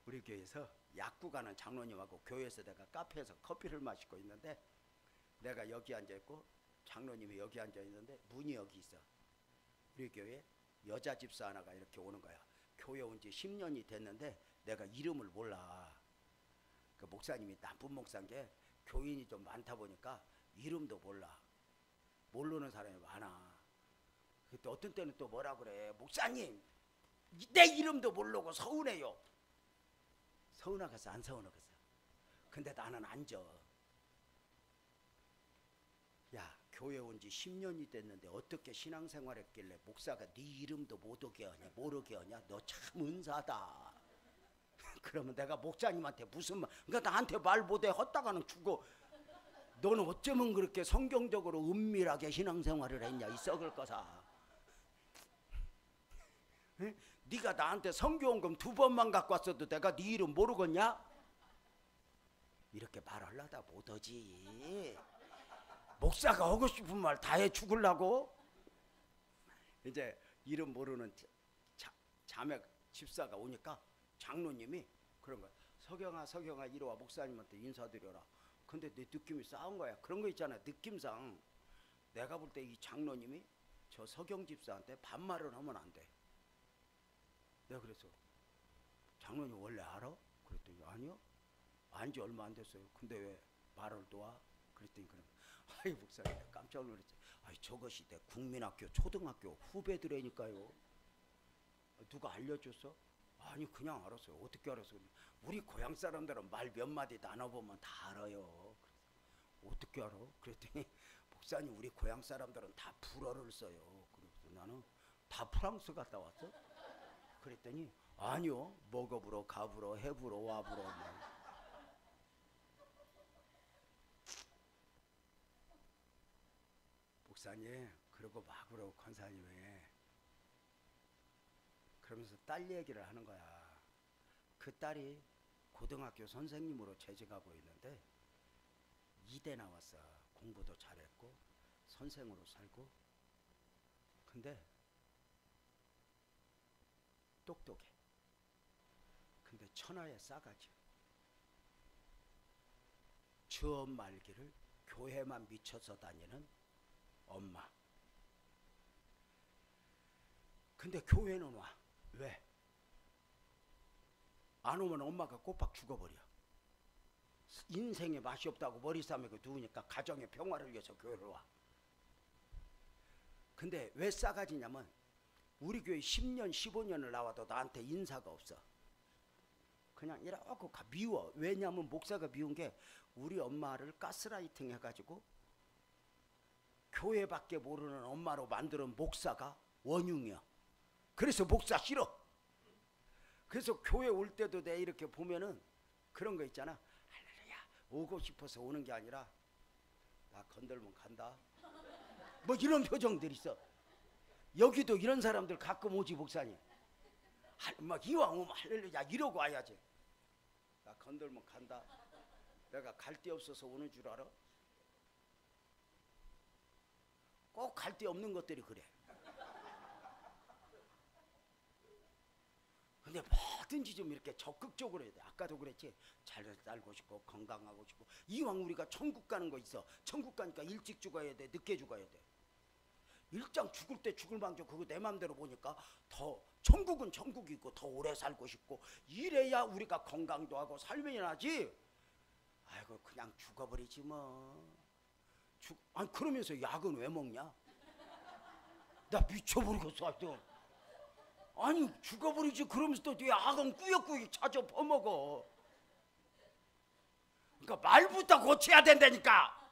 우리 교회에서 약국 가는 장로님하고 교회에서 내가 카페에서 커피를 마시고 있는데 내가 여기 앉아있고 장로님이 여기 앉아있는데 문이 여기 있어. 우리 교회 여자 집사 하나가 이렇게 오는 거야. 교회 온 지 10년이 됐는데 내가 이름을 몰라. 그 목사님이 나쁜 목사인 게 교인이 좀 많다 보니까 이름도 몰라. 모르는 사람이 많아. 그때 어떤 때는 또 뭐라 그래. 목사님 내 이름도 모르고 서운해요. 서운하겠어 안 서운하겠어? 근데 나는 앉아. 야, 교회 온 지 10년이 됐는데 어떻게 신앙생활 했길래 목사가 네 이름도 모르게 하냐? 너 참 은사다. 그러면 내가 목사님한테 무슨 말, 그러니까 나한테 말 못해 헛다가는 죽어. 너는 어쩌면 그렇게 성경적으로 은밀하게 신앙생활을 했냐 이 썩을 거사. 응? 네가 나한테 성교원금 2번만 갖고 왔어도 내가 네 이름 모르겠냐? 이렇게 말하려다 못하지. 목사가 하고 싶은 말 다 해 죽으려고. 이제 이름 모르는 자매 집사가 오니까 장로님이 그런 거야. 석영아 이리 와, 목사님한테 인사드려라. 근데 내 느낌이 싸운 거야. 그런 거 있잖아, 느낌상. 내가 볼 때 이 장로님이 저 석영 집사한테 반말을 하면 안 돼. 내가 그래서 장로님 원래 알아? 그랬더니 아니요, 안지 얼마 안 됐어요. 근데 왜 말을 놓아? 그랬더니 그런 거야. 아이 목사님 깜짝 놀랐지. 아이 저것이 내 국민학교 초등학교 후배들이니까요. 누가 알려줬어? 아니 그냥 알았어요. 어떻게 알았어? 우리 고향 사람들은 말 몇 마디 나눠보면 다 알아요. 어떻게 알아? 그랬더니 목사님 우리 고향 사람들은 다 불어를 써요. 그래서 나는 다 프랑스 갔다 왔어? 그랬더니 아니요, 먹어불어, 가불어, 해불어, 와불어. 목사님 그러고 막 그러고 권사님이 그러면서 딸 얘기를 하는 거야. 그 딸이 고등학교 선생님으로 재직하고 있는데 이대 나왔어. 공부도 잘했고 선생으로 살고. 근데 똑똑해. 근데 천하의 싸가지. 주업 말기를 교회만 미쳐서 다니는 엄마. 근데 교회는 와. 왜? 안 오면 엄마가 꼬박 죽어버려. 인생에 맛이 없다고 머리 싸매고 누우니까 가정의 평화를 위해서 교회를 와. 근데 왜 싸가지냐면 우리 교회 10년 15년을 나와도 나한테 인사가 없어. 그냥 이렇게 미워. 왜냐하면 목사가 미운 게 우리 엄마를 가스라이팅 해가지고 교회밖에 모르는 엄마로 만드는 목사가 원흉이야. 그래서 목사 싫어. 그래서 교회 올 때도 내 이렇게 보면은 그런 거 있잖아. 할렐루야 오고 싶어서 오는 게 아니라 나 건들면 간다. 뭐 이런 표정들 있어. 여기도 이런 사람들 가끔 오지 목사님. 막 이왕 오면 할렐루야 이러고 와야지. 나 건들면 간다. 내가 갈 데 없어서 오는 줄 알아? 꼭 갈 데 없는 것들이 그래. 근데 뭐든지 좀 이렇게 적극적으로 해야 돼. 아까도 그랬지. 잘 살고 싶고 건강하고 싶고. 이왕 우리가 천국 가는 거 있어. 천국 가니까 일찍 죽어야 돼, 늦게 죽어야 돼. 일장 죽을 때 죽을 망정 그거 내 맘대로 보니까 더 천국은 천국이고 더 오래 살고 싶고 이래야 우리가 건강도 하고 살면이 나지. 아이고 그냥 죽어버리지 뭐. 아니 그러면서 약은 왜 먹냐? 나 미쳐버리겠어 하여튼. 아니 죽어버리지. 그러면서 또 약은 꾸역꾸역 찾아 퍼먹어. 그러니까 말부터 고쳐야 된다니까.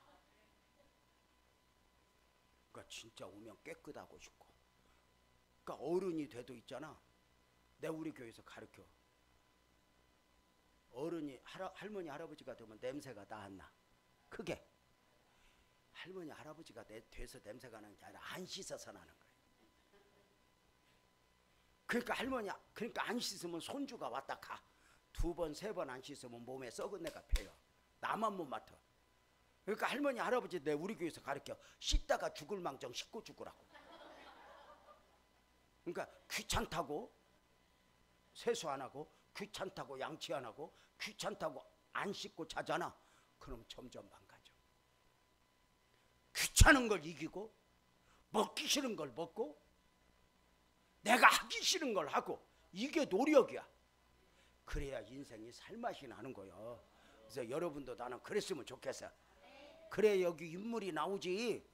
그러니까 진짜 오면 깨끗하고 싶고. 그러니까 어른이 돼도 있잖아. 내가 우리 교회에서 가르쳐. 어른이 할머니 할아버지가 되면 냄새가 다 안 나. 크게. 할머니 할아버지가 돼서 냄새가 나는 게 아니라 안 씻어서 나는 거야. 그러니까 그러니까 안 씻으면 손주가 왔다 가. 2번 3번 안 씻으면 몸에 썩은 내가 배요. 나만 못 맡아. 그러니까 할머니 할아버지 내 우리 교회에서 가르쳐. 씻다가 죽을 망정 씻고 죽으라고. 그러니까 귀찮다고 세수 안 하고 귀찮다고 양치 안 하고 귀찮다고 안 씻고 자잖아. 그럼 점점 망가져. 귀찮은 걸 이기고 먹기 싫은 걸 먹고 내가 하기 싫은 걸 하고. 이게 노력이야. 그래야 인생이 살맛이 나는 거예요. 그래서 여러분도 나는 그랬으면 좋겠어. 그래 여기 인물이 나오지.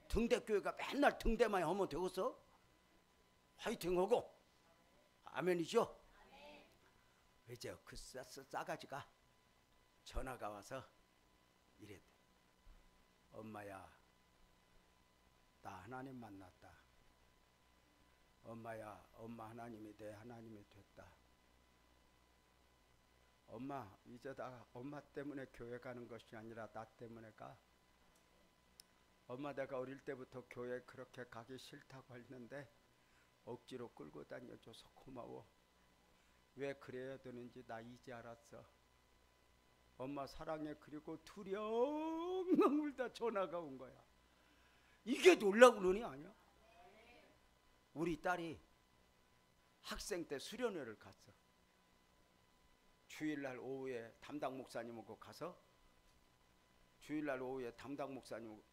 등대교회가 맨날 등대만 하면 되겠어? 화이팅하고. 아멘이죠? 이제 그 싸가지가 전화가 와서 이랬대. 엄마야 나 하나님 만났다. 엄마야 엄마 하나님이 내 하나님이 됐다. 엄마 이제 나 엄마 때문에 교회 가는 것이 아니라 나 때문에 가. 엄마 내가 어릴 때부터 교회 그렇게 가기 싫다고 했는데 억지로 끌고 다녀줘서 고마워. 왜 그래야 되는지 나 이제 알았어. 엄마 사랑해. 그리고 둘이 엉엉 울다 전화가 온 거야. 이게 놀라운 은혜 아니야? 우리 딸이 학생 때 수련회를 갔어. 주일날 오후에 담당 목사님하고 가서 주일날 오후에 담당 목사님하고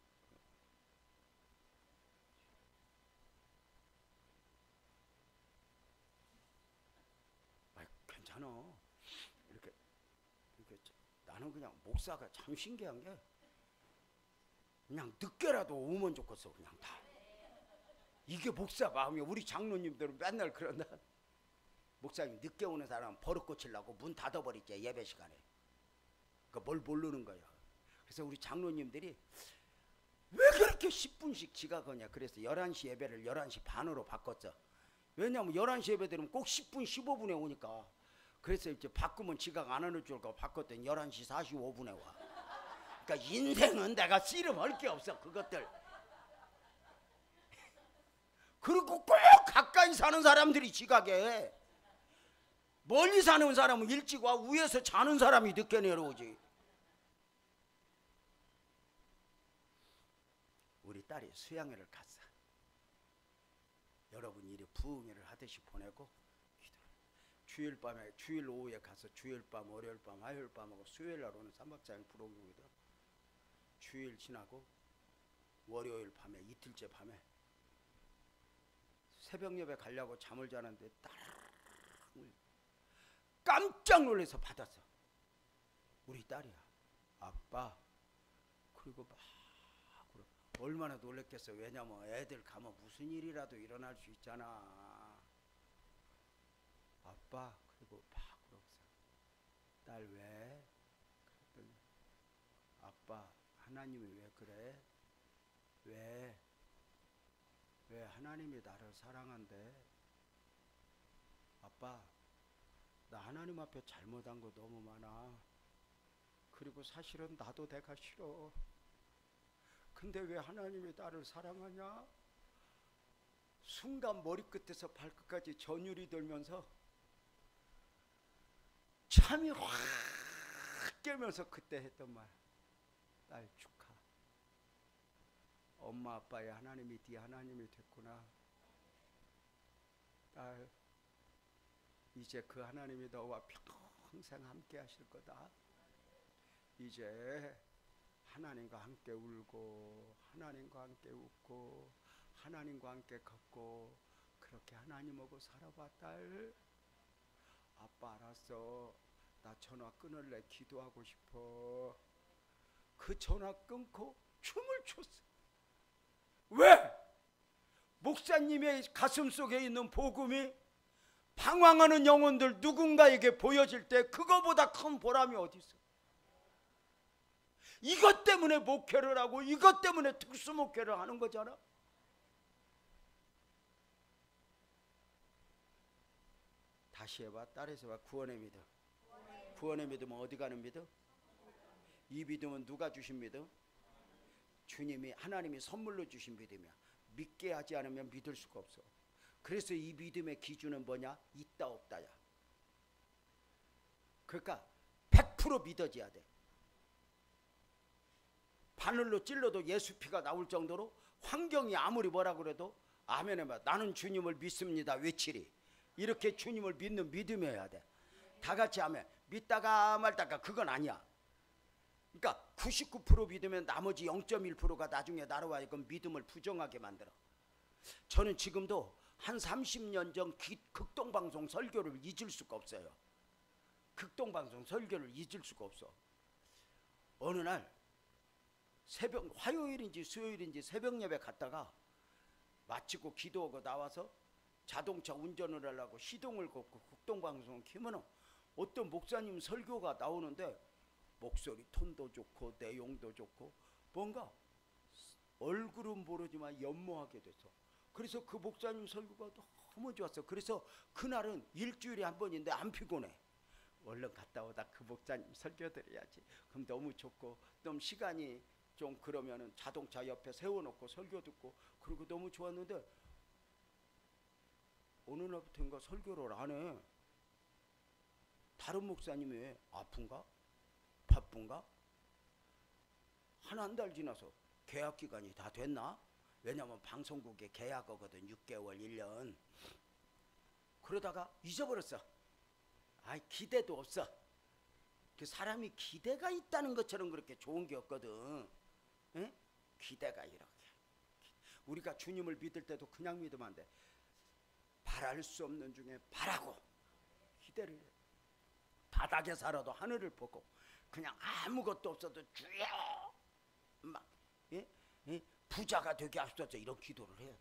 괜찮아. 이렇게 나는 그냥 목사가 참 신기한 게 그냥 늦게라도 오면 좋겠어. 그냥 다. 이게 목사 마음이야. 우리 장로님들은 맨날 그런다. 목사님 늦게 오는 사람은 버릇 고치려고 문 닫아버리지 예배 시간에. 그러니까 뭘 모르는 거야. 그래서 우리 장로님들이 왜 그렇게 10분씩 지각하냐. 그래서 11시 예배를 11시 반으로 바꿨어. 왜냐하면 11시 예배 되면 꼭 10분 15분에 오니까. 그래서 이제 바꾸면 지각 안 하는 줄 알고 바꿨더니 11시 45분에 와. 그러니까 인생은 내가 씨름할 게 없어. 그것들. 그리고 꼭 가까이 사는 사람들이 지각해. 멀리 사는 사람은 일찍 와. 위에서 자는 사람이 늦게 내려오지. 우리 딸이 수양회를 갔어. 여러분 일이 부흥회를 하듯이 보내고 주일 밤에 주일 오후에 가서 주일 밤 월요일 밤 화요일 밤하고 수요일 날 오는 3박 4일 부흥회거든. 주일 지나고 월요일 밤에 이틀째 밤에 새벽 예배 가려고 잠을 자는데 깜짝 놀라서 받았어. 우리 딸이야. 아빠. 그리고 막 얼마나 놀랬겠어. 왜냐면 애들 가면 무슨 일이라도 일어날 수 있잖아. 아빠. 그리고 막 그러고서 딸 왜? 그랬더니 아빠 하나님이 왜 그래? 왜 하나님이 나를 사랑한대? 아빠 나 하나님 앞에 잘못한 거 너무 많아. 그리고 사실은 나도 내가 싫어. 근데 왜 하나님이 나를 사랑하냐? 순간 머리끝에서 발끝까지 전율이 돌면서 잠이 확 깨면서 그때 했던 말. 딸 축하. 엄마 아빠의 하나님이 네 하나님이 됐구나. 딸 이제 그 하나님이 너와 평생 함께 하실 거다. 이제 하나님과 함께 울고 하나님과 함께 웃고 하나님과 함께 걷고 그렇게 하나님하고 살아봐. 딸. 아빠 알았어. 나 전화 끊을래. 기도하고 싶어. 그 전화 끊고 춤을 췄어. 왜? 목사님의 가슴 속에 있는 복음이 방황하는 영혼들 누군가에게 보여질 때 그거보다 큰 보람이 어디 있어? 이것 때문에 목회를 하고 이것 때문에 특수 목회를 하는 거잖아. 다시 해봐. 딸에서 봐. 구원의 믿음. 구원의 믿음은 어디 가는 믿음? 이 믿음은 누가 주신 믿음? 주님이 하나님이 선물로 주신 믿음이야. 믿게 하지 않으면 믿을 수가 없어. 그래서 이 믿음의 기준은 뭐냐? 있다 없다야. 그러니까 100% 믿어져야 돼. 바늘로 찔러도 예수 피가 나올 정도로 환경이 아무리 뭐라 그래도 아멘 해봐. 나는 주님을 믿습니다. 외치리. 이렇게 주님을 믿는 믿음이어야 돼. 다 같이 아멘. 믿다가 말다가 그건 아니야. 그러니까 99% 믿으면 나머지 0.1%가 나중에 나로 하여금 믿음을 부정하게 만들어. 저는 지금도 한 30년 전 극동방송 설교를 잊을 수가 없어요. 극동방송 설교를 잊을 수가 없어. 어느 날 새벽 화요일인지 수요일인지 새벽 예배 갔다가 마치고 기도하고 나와서 자동차 운전을 하려고 시동을 걷고 극동방송을 켜면 어떤 목사님 설교가 나오는데 목소리 톤도 좋고 내용도 좋고 뭔가 얼굴은 모르지만 연모하게 돼서 그래서 그 목사님 설교가 너무 좋았어. 그래서 그날은 일주일에 한 번인데 안 피곤해. 얼른 갔다 오다 그 목사님 설교 드려야지. 그럼 너무 좋고 좀 시간이 좀 그러면은 자동차 옆에 세워놓고 설교 듣고 그리고 너무 좋았는데 어느 날부터인가 설교를 안 해. 다른 목사님이 아픈가? 바쁜가? 한 달 지나서 계약 기간이 다 됐나? 왜냐면 방송국에 계약하거든. 6개월 1년. 그러다가 잊어버렸어. 아이, 기대도 없어. 그 사람이 기대가 있다는 것처럼 그렇게 좋은 게 없거든. 에? 기대가 이렇게. 우리가 주님을 믿을 때도 그냥 믿으면 안 돼. 바랄 수 없는 중에 바라고 기대를 해. 바닥에 살아도 하늘을 보고 그냥 아무것도 없어도 주여 막 예? 예? 부자가 되게 하소서 이런 기도를 해야 돼.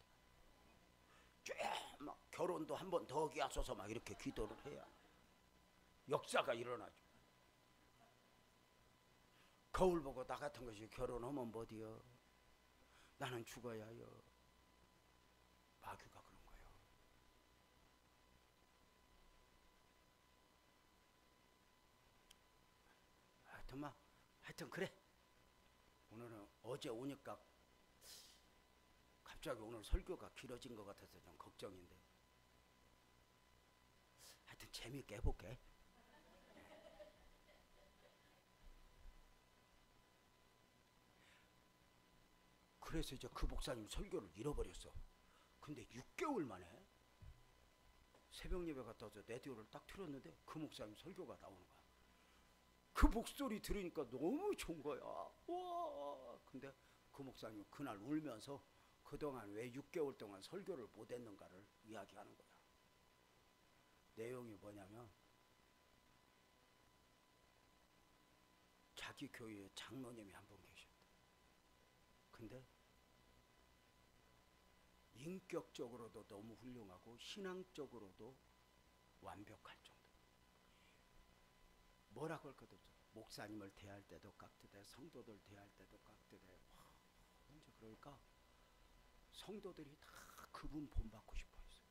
주여 막 결혼도 한 번 더 하게 하소서 막 이렇게 기도를 해야 역사가 일어나죠. 거울 보고 나 같은 것이 결혼하면 뭐디요? 나는 죽어야 해요. 마귀가 그런 거예요. 하여튼 그래. 오늘은 어제 오니까 갑자기 오늘 설교가 길어진 것 같아서 좀 걱정인데. 하여튼 재미있게 해볼게. 그래서 이제 그 목사님 설교를 잃어버렸어. 근데 6개월 만에 새벽 예배 갔다 와서 라디오를 딱 틀었는데 그 목사님 설교가 나오는 거야. 그 목소리 들으니까 너무 좋은 거야. 와! 근데 그 목사님 그날 울면서 그동안 왜 6개월 동안 설교를 못 했는가를 이야기하는 거야. 내용이 뭐냐면 자기 교회에 장로님이 한 분 계셨대. 근데 인격적으로도 너무 훌륭하고 신앙적으로도 완벽할 정도. 뭐라고 할거든. 목사님을 대할 때도 깍두대, 성도들 대할 때도 깍두대. 언제 그러니까 성도들이 다 그분 본받고 싶어 했어요.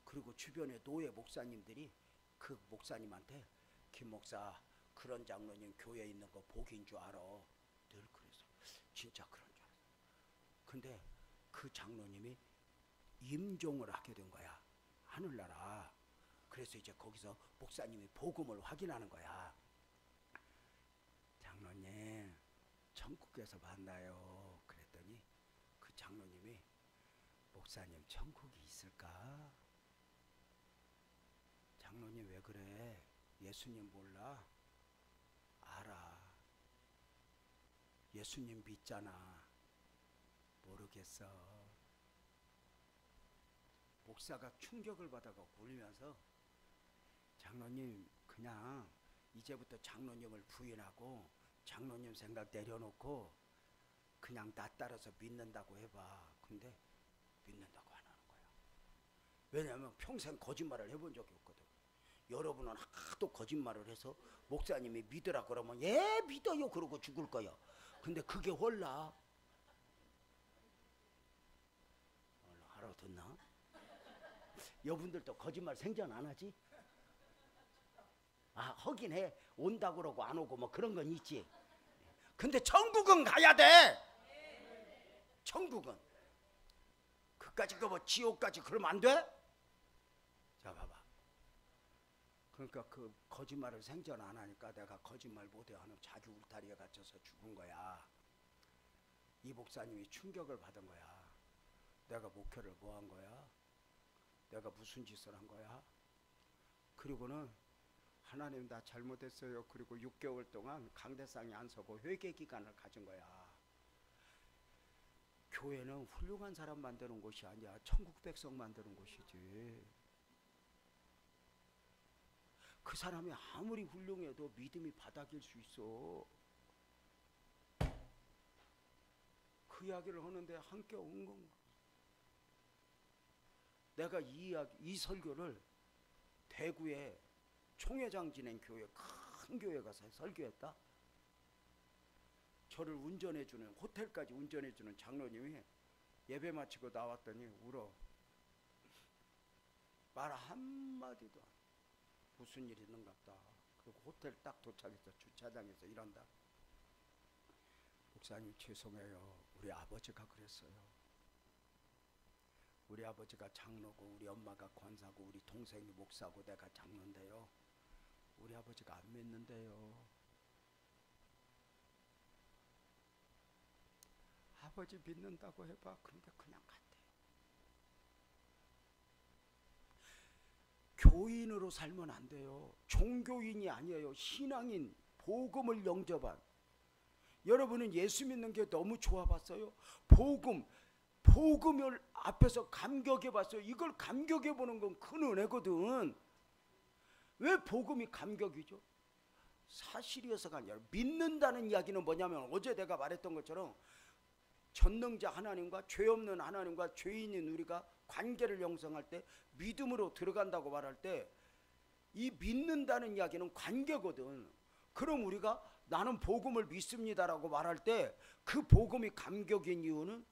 그리고 주변에 노예 목사님들이 그 목사님한테 김 목사 그런 장로님 교회에 있는 거 복인 줄 알아. 늘 그래서 진짜 그런 줄 알았어. 근데 그 장로님이 임종을 하게 된 거야. 하늘나라. 그래서 이제 거기서 목사님이 복음을 확인하는 거야. 장로님 천국에서 만나요. 그랬더니 그 장로님이 목사님 천국이 있을까? 장로님 왜 그래? 예수님 몰라? 알아. 예수님 믿잖아. 모르겠어. 목사가 충격을 받아가 울면서 장로님 그냥 이제부터 장로님을 부인하고 장로님 생각 내려놓고 그냥 나 따라서 믿는다고 해봐. 근데 믿는다고 안 하는 거야. 왜냐하면 평생 거짓말을 해본 적이 없거든. 여러분은 하도 거짓말을 해서 목사님이 믿으라 그러면 예 믿어요 그러고 죽을 거야. 근데 그게 홀라. 알아듣나? 여분들도 거짓말 생전 안 하지? 아 하긴 해. 온다 그러고 안 오고 뭐 그런 건 있지. 근데 천국은 가야 돼. 천국은. 그까짓 거 뭐 지옥까지 그러면 안 돼? 자 봐봐. 그러니까 그 거짓말을 생전 안 하니까 내가 거짓말 못해 하는 자기 울타리에 갇혀서 죽은 거야. 이 목사님이 충격을 받은 거야. 내가 목회를 뭐 한 거야? 내가 무슨 짓을 한 거야? 그리고는 하나님 나 잘못했어요. 그리고 6개월 동안 강대상에 안 서고 회개 기간을 가진 거야. 교회는 훌륭한 사람 만드는 곳이 아니야. 천국 백성 만드는 곳이지. 그 사람이 아무리 훌륭해도 믿음이 바닥일 수 있어. 그 이야기를 하는데 함께 온 건가? 내가 이 설교를 대구에 총회장 지낸 교회, 큰 교회 가서 설교했다. 저를 운전해주는, 호텔까지 운전해주는 장로님이 예배 마치고 나왔더니 울어. 말 한마디도 안 해. 무슨 일이 있는갑다. 그리고 호텔 딱 도착해서 주차장에서 일한다. 목사님 죄송해요. 우리 아버지가 그랬어요. 우리 아버지가 장로고 우리 엄마가 권사고 우리 동생이 목사고 내가 장로인데요. 우리 아버지가 안 믿는데요. 아버지 믿는다고 해봐. 그런데 그냥 간대. 교인으로 살면 안 돼요. 종교인이 아니에요. 신앙인, 복음을 영접한. 여러분은 예수 믿는 게 너무 좋아봤어요. 복음을 앞에서 감격해봤어요. 이걸 감격해보는 건 큰 은혜거든. 왜 복음이 감격이죠? 사실이어서가 아니라 믿는다는 이야기는 뭐냐면 어제 내가 말했던 것처럼 전능자 하나님과 죄 없는 하나님과 죄인인 우리가 관계를 형성할 때 믿음으로 들어간다고 말할 때 이 믿는다는 이야기는 관계거든. 그럼 우리가 나는 복음을 믿습니다라고 말할 때 그 복음이 감격인 이유는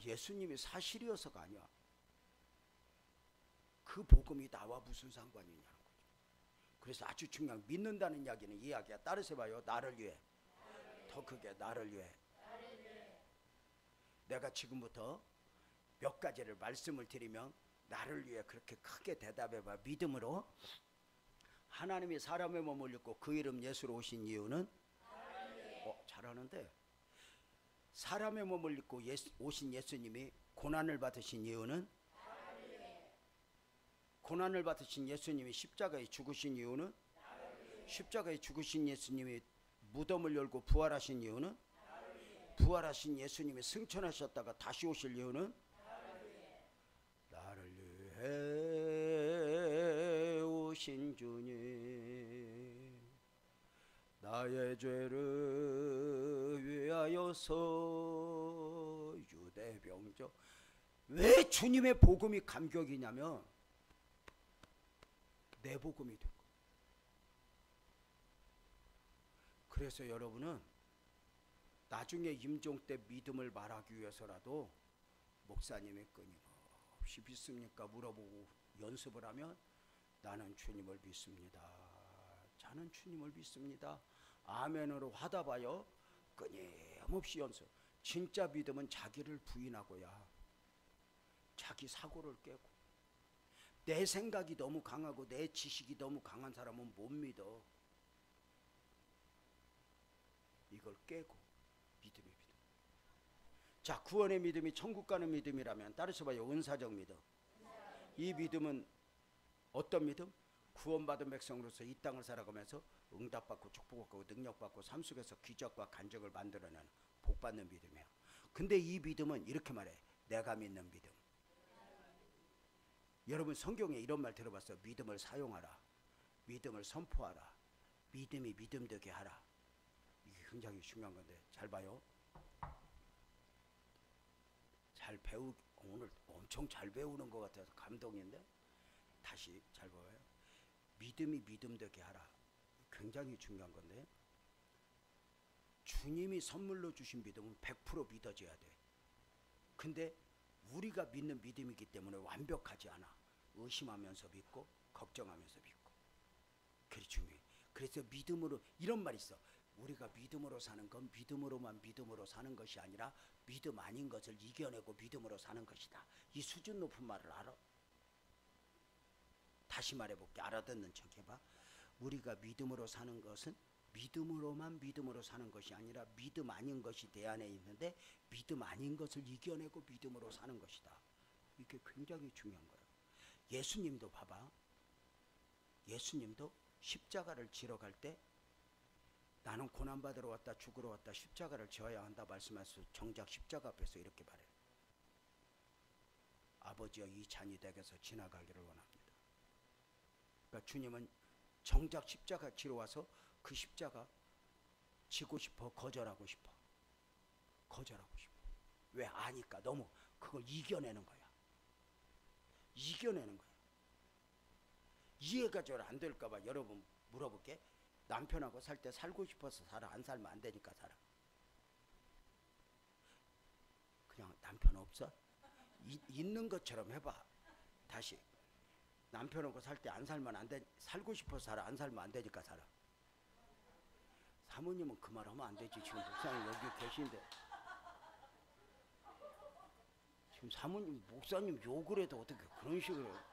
예수님이 사실이어서가 아니야. 그 복음이 나와 무슨 상관이냐는 거죠. 그래서 아주 중요한 믿는다는 이야기는 이 이야기야. 따라서 봐요. 나를 위해. 더 크게 나를 위해. 내가 지금부터 몇 가지를 말씀을 드리면 나를 위해 그렇게 크게 대답해봐. 믿음으로. 하나님이 사람의 몸을 입고 그 이름 예수로 오신 이유는 잘하는데 사람의 몸을 입고 오신 예수님이 고난을 받으신 이유는 고난을 받으신 예수님이 십자가에 죽으신 이유는 십자가에 죽으신 예수님이 무덤을 열고 부활하신 이유는 부활하신 예수님이 승천하셨다가 다시 오실 이유는 나를 위해 오신 주님 나의 죄를 위하여서 유대병정. 왜 주님의 복음이 감격이냐면 내 복음이 되고. 그래서 여러분은 나중에 임종 때 믿음을 말하기 위해서라도 목사님이 끊임없이 믿습니까? 물어보고 연습을 하면 나는 주님을 믿습니다. 저는 주님을 믿습니다. 아멘으로 하다봐요. 끊임없이 연습. 진짜 믿음은 자기를 부인하고야 자기 사고를 깨고. 내 생각이 너무 강하고 내 지식이 너무 강한 사람은 못 믿어. 이걸 깨고 믿음이 믿음. 자, 구원의 믿음이 천국 가는 믿음이라면 따라서 봐요. 은사적 믿음. 이 믿음은 어떤 믿음? 구원받은 백성으로서 이 땅을 살아가면서 응답받고 축복받고 능력받고 삶 속에서 기적과 간증을 만들어내는 복받는 믿음이에요. 근데 이 믿음은 이렇게 말해. 내가 믿는 믿음. 여러분 성경에 이런 말 들어봤어요. 믿음을 사용하라. 믿음을 선포하라. 믿음이 믿음되게 하라. 이게 굉장히 중요한 건데 잘 봐요. 오늘 엄청 잘 배우는 것 같아서 감동인데 다시 잘 봐요. 믿음이 믿음되게 하라. 굉장히 중요한 건데 주님이 선물로 주신 믿음은 100% 믿어져야 돼. 근데 우리가 믿는 믿음이기 때문에 완벽하지 않아. 의심하면서 믿고 걱정하면서 믿고. 그게 중요해. 그래서 믿음으로 이런 말이 있어. 우리가 믿음으로 사는 건 믿음으로만 믿음으로 사는 것이 아니라 믿음 아닌 것을 이겨내고 믿음으로 사는 것이다. 이 수준 높은 말을 알아? 다시 말해볼게. 알아듣는 척 해봐. 우리가 믿음으로 사는 것은 믿음으로만 믿음으로 사는 것이 아니라 믿음 아닌 것이 내 안에 있는데 믿음 아닌 것을 이겨내고 믿음으로 사는 것이다. 이게 굉장히 중요한 거예요. 예수님도 봐봐. 예수님도 십자가를 지러 갈 때 나는 고난받으러 왔다 죽으러 왔다 십자가를 져야 한다 말씀하셔서 정작 십자가 앞에서 이렇게 말해요. 아버지여 이 잔이 내게서 지나가기를 원합니다. 그러니까 주님은 정작 십자가 지러 와서 그 십자가 지고 싶어. 거절하고 싶어. 거절하고 싶어. 왜? 아니까. 너무 그걸 이겨내는 거야. 이겨내는 거야. 이해가 잘 안 될까 봐 여러분 물어볼게. 남편하고 살 때 살고 싶어서 살아? 안 살면 안 되니까 살아? 그냥 남편 없어? 있는 것처럼 해봐. 다시. 남편하고 살 때 안 살면 안 돼. 살고 싶어서 살아? 안 살면 안 되니까 살아? 사모님은 그 말 하면 안 되지. 지금 목사님 여기 계신데. 지금 사모님, 목사님 욕을 해도 어떻게 그런 식으로 해요?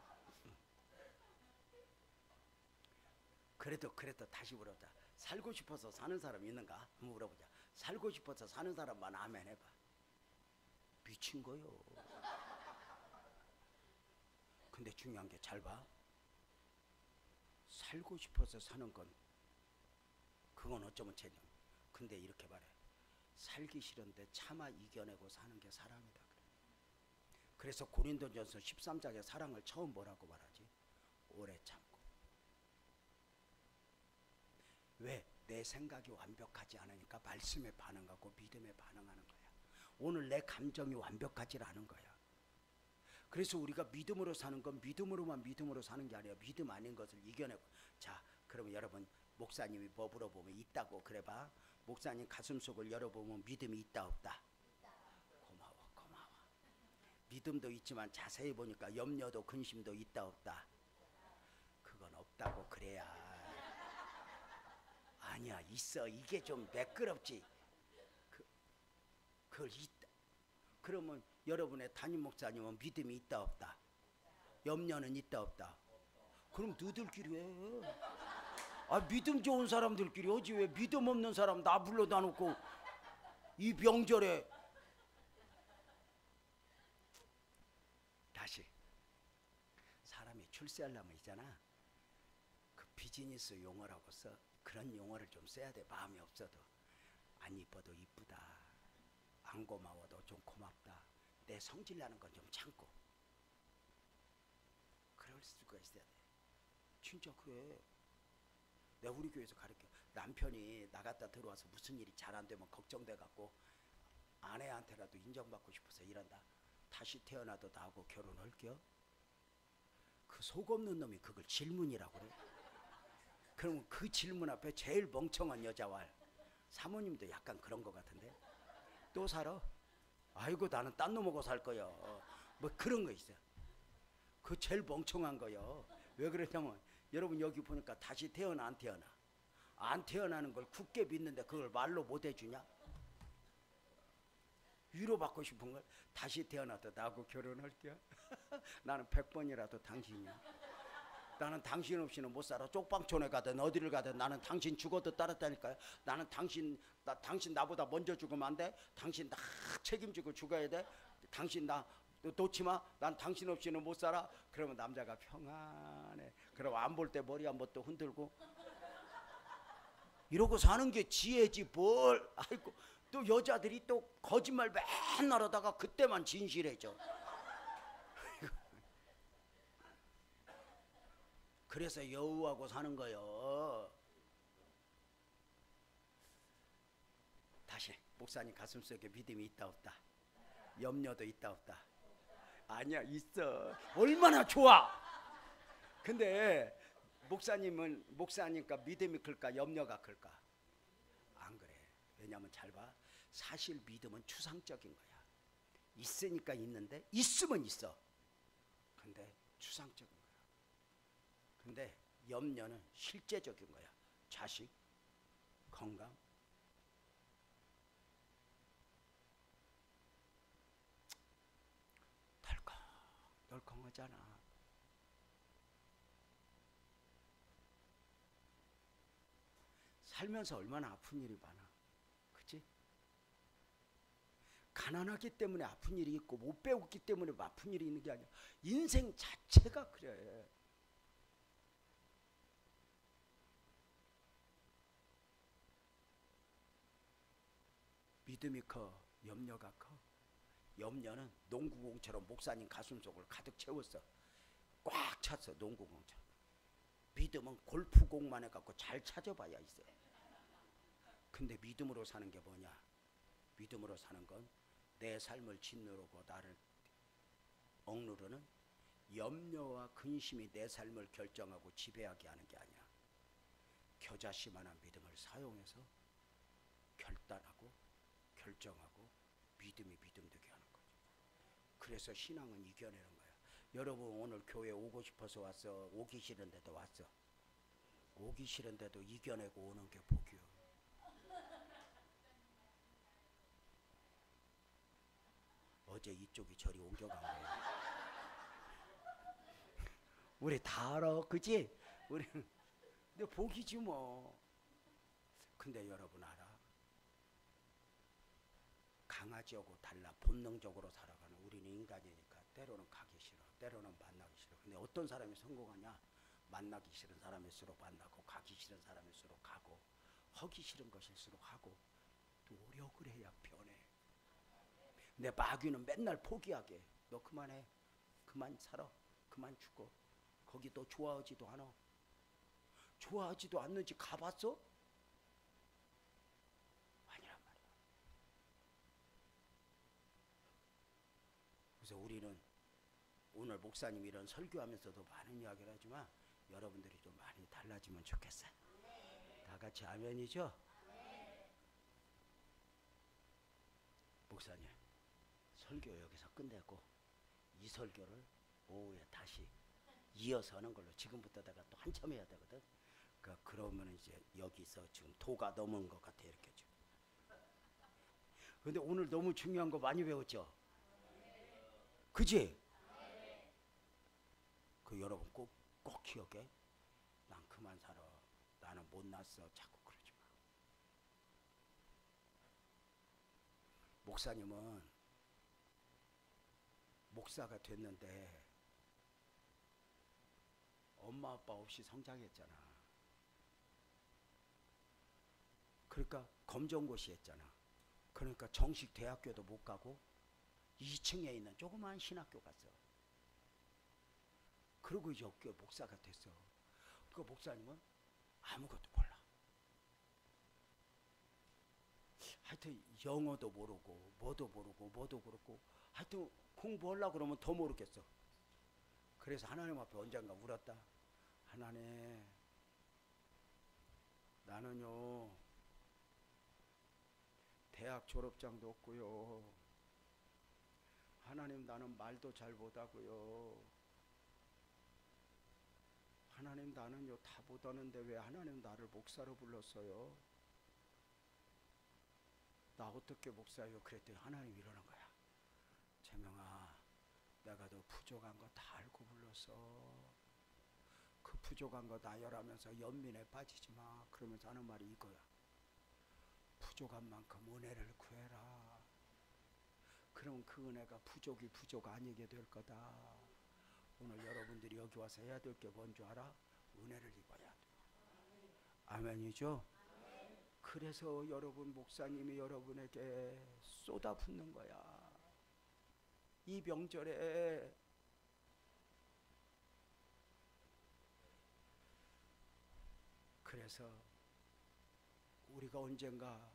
그래도 다시 물어보자. 살고 싶어서 사는 사람 있는가? 한번 물어보자. 살고 싶어서 사는 사람만 아멘 해봐. 미친 거요. 근데 중요한 게 잘 봐. 살고 싶어서 사는 건 그건 어쩌면 체념. 근데 이렇게 말해. 살기 싫은데 참아 이겨내고 사는 게 사랑이다. 그래서 고린도전서 13장에 사랑을 처음 뭐라고 말하지? 오래 참고. 왜? 내 생각이 완벽하지 않으니까 말씀에 반응하고 믿음에 반응하는 거야. 오늘 내 감정이 완벽하지 않은 거야. 그래서 우리가 믿음으로 사는 건 믿음으로 사는 게 아니라 믿음 아닌 것을 이겨내고. 자, 그러면 여러분 목사님이 뭐 물어보면 있다고 그래봐. 목사님 가슴속을 열어보면 믿음이 있다 없다? 고마워. 믿음도 있지만 자세히 보니까 염려도 근심도 있다 없다? 그건 없다고 그래야. 아니야, 있어. 이게 좀 매끄럽지. 그걸 있다. 그러면 여러분의 담임 목사님은 믿음이 있다 없다? 염려는 있다 없다? 그럼 너희들끼리 해. 아, 믿음 좋은 사람들끼리 하지. 왜 믿음 없는 사람 나 불러다 놓고 이 명절에. 다시 사람이 출세하려면 있잖아, 그 비즈니스 용어라고 써. 그런 용어를 좀 써야 돼. 마음이 없어도. 안 이뻐도 이쁘다, 안 고마워도 좀 고맙다, 내 성질 나는 건 좀 참고. 그럴 수가 있어야 돼. 진짜 그래. 내가 우리 교회에서 가르쳐. 남편이 나갔다 들어와서 무슨 일이 잘 안 되면 걱정돼 갖고 아내한테라도 인정받고 싶어서 이런다. 다시 태어나도 나하고 결혼할게요? 그 속 없는 놈이 그걸 질문이라고 그래. 그러면 그 질문 앞에 제일 멍청한 여자와 사모님도 약간 그런 것 같은데. 또 살아? 아이고 나는 딴 놈하고 살 거야. 뭐 그런 거 있어요. 그 제일 멍청한 거요. 왜 그러냐면 여러분 여기 보니까 다시 태어나 안 태어나? 안 태어나는 걸 굳게 믿는데 그걸 말로 못 해주냐? 위로받고 싶은 걸 다시 태어나도 나하고 결혼할게요? 나는 100번이라도 당신이야. 나는 당신 없이는 못 살아. 쪽방촌에 가든 어디를 가든 나는 당신 죽어도 따랐다니까요. 나는 당신 나보다 먼저 죽으면 안 돼. 당신 다 책임지고 죽어야 돼. 당신 나 놓지 마. 난 당신 없이는 못 살아. 그러면 남자가 평안해. 그럼 안 볼 때 머리 한번 또 흔들고 이러고 사는 게 지혜지 뭘. 아이고 또 여자들이 또 거짓말 맨날 하다가 그때만 진실해져. 그래서 여우하고 사는 거요. 다시 목사님 가슴속에 믿음이 있다 없다? 염려도 있다 없다? 아니야, 있어. 얼마나 좋아. 근데 목사님과 믿음이 클까 염려가 클까? 안 그래. 왜냐면 잘 봐. 사실 믿음은 추상적인 거야. 있으니까 있는데, 있으면 있어. 근데 추상적인 거야. 근데 염려는 실제적인 거야. 자식, 건강. 덜컹덜컹하잖아. 살면서 얼마나 아픈 일이 많아. 그치? 가난하기 때문에 아픈 일이 있고 못 배웠기 때문에 아픈 일이 있는 게 아니야. 인생 자체가 그래. 믿음이 커, 염려가 커. 염려는 농구공처럼 목사님 가슴속을 가득 채웠어. 꽉 찼어, 농구공처럼. 믿음은 골프공만 해갖고 잘 찾아봐야 있어. 근데 믿음으로 사는 게 뭐냐? 믿음으로 사는 건 내 삶을 짓누르고 나를 억누르는 염려와 근심이 내 삶을 결정하고 지배하게 하는 게 아니야. 겨자씨만한 믿음을 사용해서 결단하고 결정하고 믿음이 믿음 되게 하는 거죠. 그래서 신앙은 이겨내는 거야. 여러분 오늘 교회 오고 싶어서 왔어? 오기 싫은데도 왔어? 오기 싫은데도 이겨내고 오는 게 복이요. 어제 이쪽이 저리 옮겨간 거야. 우리 다 알아, 그치? 우리는 근데 복이지 뭐. 근데 여러분 알아? 강아지하고 달라 본능적으로 살아가는 우리는 인간이니까 때로는 가기 싫어, 때로는 만나기 싫어. 근데 어떤 사람이 성공하냐? 만나기 싫은 사람일수록 만나고 가기 싫은 사람일수록 가고 하기 싫은 것일수록 하고 노력을 해야 변해. 근데 마귀는 맨날 포기하게 너 그만해, 그만 살아, 그만 죽어. 거기 너 좋아하지도 않아. 좋아하지도 않는지 가봤어? 아니란 말이야. 그래서 우리는 오늘 목사님이 이런 설교하면서도 많은 이야기를 하지만 여러분들이 좀 많이 달라지면 좋겠어요. 다 같이 아멘이죠? 목사님 설교 여기서 끝내고 이 설교를 오후에 다시 이어서 하는 걸로. 지금부터 내가 또 한참 해야 되거든. 그러면 이제 여기서 지금 도가 넘은 것 같아 이렇게 지금. 근데 오늘 너무 중요한 거 많이 배웠죠? 그지? 여러분 꼭 기억해. 난 그만 살아, 나는 못났어, 자꾸 그러지 마. 목사님은 목사가 됐는데 엄마 아빠 없이 성장했잖아. 그러니까 검정고시 했잖아. 그러니까 정식 대학교도 못 가고 2층에 있는 조그마한 신학교 갔어. 그리고 이제 목사가 됐어. 그 목사님은 아무것도 몰라. 하여튼 영어도 모르고 뭐도 모르고 뭐도 그렇고 하여튼 공부하려고 그러면 더 모르겠어. 그래서 하나님 앞에 언젠가 울었다. 하나님, 나는요 대학 졸업장도 없고요. 하나님, 나는 말도 잘 못하고요. 하나님, 나는요 다 못하는데 왜 하나님 나를 목사로 불렀어요? 나 어떻게 목사예요? 그랬더니 하나님 이러는 거야. 재명아, 내가 너 부족한 거 다 알고 불렀어. 그 부족한 거 나열하면서 연민에 빠지지 마. 그러면서 하는 말이 이거야. 부족한 만큼 은혜를 구해라. 그럼 그 은혜가 부족이 부족 아니게 될 거다. 오늘 여러분들이 여기 와서 해야 될 게 뭔 줄 알아? 은혜를 입어야 돼. 아멘이죠? 그래서 여러분, 목사님이 여러분에게 쏟아붓는 거야. 이 명절에 그래서 우리가 언젠가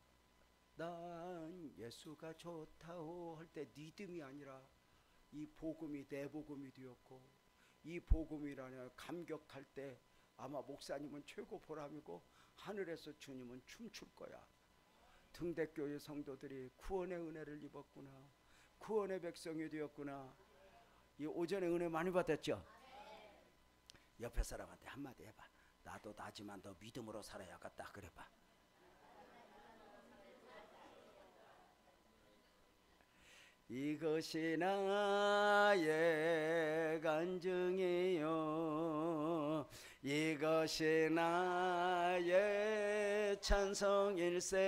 난 예수가 좋다고 할 때 믿음이 아니라 이 복음이 내 복음이 되었고, 이 복음이라는 감격할 때 아마 목사님은 최고 보람이고 하늘에서 주님은 춤출 거야. 등대교회 성도들이 구원의 은혜를 입었구나, 구원의 백성이 되었구나. 이 오전에 은혜 많이 받았죠? 옆에 사람한테 한마디 해봐. 나도 나지만 너 믿음으로 살아야겠다. 그래봐. 이것이 나의 간증이요, 이것이 나의 찬송일세.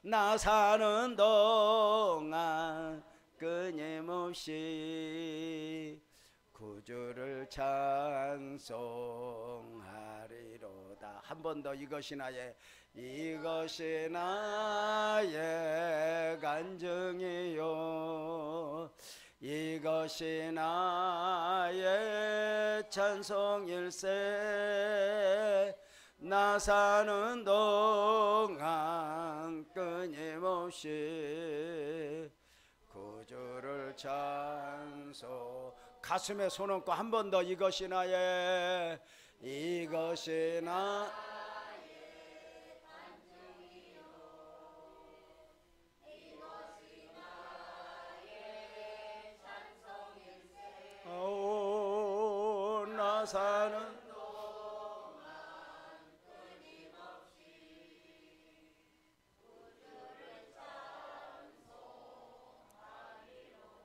나 사는 동안 끊임없이 구주를 찬송하리로다. 한 번 더. 이것이 나의 간증이요, 이것이 나의 찬송일세. 나 사는 동안 끊임없이 구주를 찬송. 가슴에 손 얹고 한 번 더. 이것이 나의 간증이요, 이것이 나의 찬송일세. 오, 나 사는 동안 끊임없이 구주를 찬송하리로다.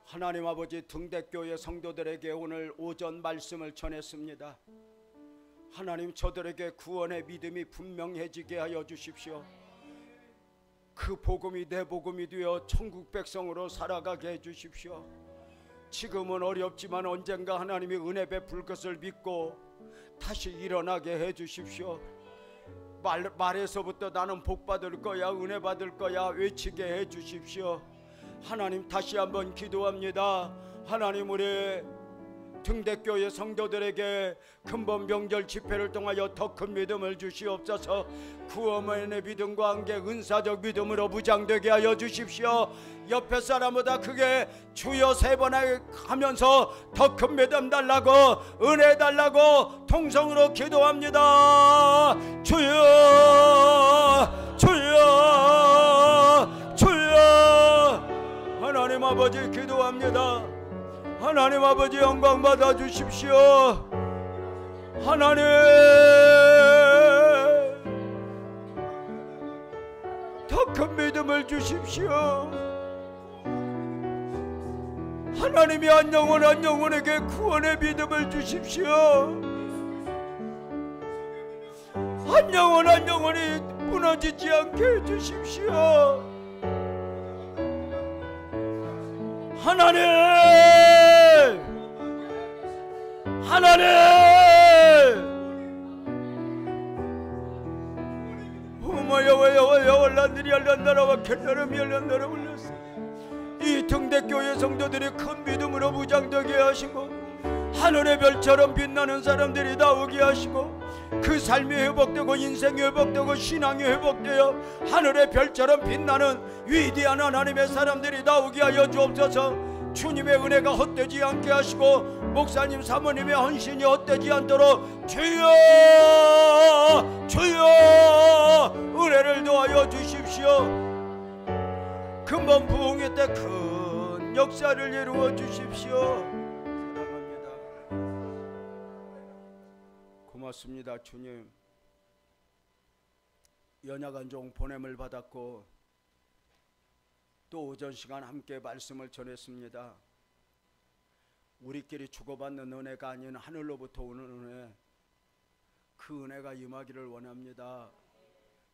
하나님 아버지, 등대교회 성도들에게 오늘 오전 말씀을 전했습니다. 하나님, 저들에게 구원의 믿음이 분명해지게 하여 주십시오. 그 복음이 내 복음이 되어 천국 백성으로 살아가게 해주십시오. 지금은 어렵지만 언젠가 하나님이 은혜 베풀 것을 믿고 다시 일어나게 해주십시오. 말에서부터 나는 복 받을 거야, 은혜 받을 거야 외치게 해주십시오. 하나님, 다시 한번 기도합니다. 하나님, 우리 등대교회 성도들에게 근본 명절 집회를 통하여 더 큰 믿음을 주시옵소서. 구원의 믿음과 함께 은사적 믿음으로 무장되게 하여 주십시오. 옆에 사람보다 크게 주여 3번 하면서 더 큰 믿음 달라고, 은혜 달라고 통성으로 기도합니다. 주여, 주여, 주여. 하나님 아버지 기도합니다. 하나님 아버지 영광 받아 주십시오. 하나님, 더 큰 믿음을 주십시오. 하나님이 한 영혼 한 영혼에게 구원의 믿음을 주십시오. 한 영혼 한 영혼이 무너지지 않게 해주십시오. 하나님, 하나님, 이 등대교회 성도들이 큰 믿음으로 무장되게 하시고 하늘의 별처럼 빛나는 사람들이 나오게 하시고 그 삶이 회복되고 인생이 회복되고 신앙이 회복되어 하늘의 별처럼 빛나는 위대한 하나님의 사람들이 나오게 하여 주옵소서. 주님의 은혜가 헛되지 않게 하시고 목사님 사모님의 헌신이 헛되지 않도록 주여, 주여 은혜를 더하여 주십시오. 근본 부흥회 때 큰 역사를 이루어 주십시오. 사랑합니다. 고맙습니다. 주님, 연약한 종 보냄을 받았고 또 오전 시간 함께 말씀을 전했습니다. 우리끼리 주고받는 은혜가 아닌 하늘로부터 오는 은혜, 그 은혜가 임하기를 원합니다.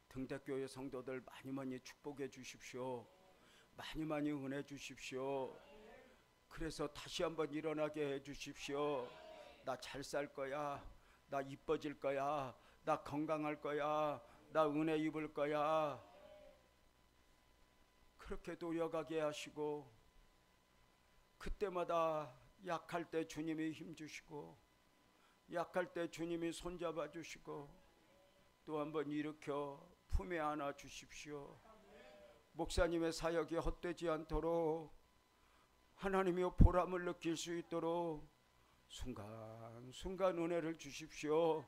등대교회 성도들 많이 많이 축복해 주십시오. 많이 많이 은혜 주십시오. 그래서 다시 한번 일어나게 해 주십시오. 나 잘 살 거야, 나 이뻐질 거야, 나 건강할 거야, 나 은혜 입을 거야, 그렇게 노력하게 하시고 그때마다 약할 때 주님이 힘주시고 약할 때 주님이 손잡아 주시고 또 한번 일으켜 품에 안아 주십시오. 목사님의 사역이 헛되지 않도록 하나님이 보람을 느낄 수 있도록 순간순간 은혜를 주십시오.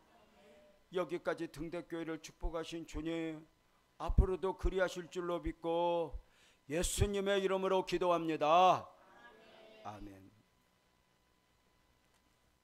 여기까지 등대교회를 축복하신 주님, 앞으로도 그리하실 줄로 믿고 예수님의 이름으로 기도합니다. 아멘.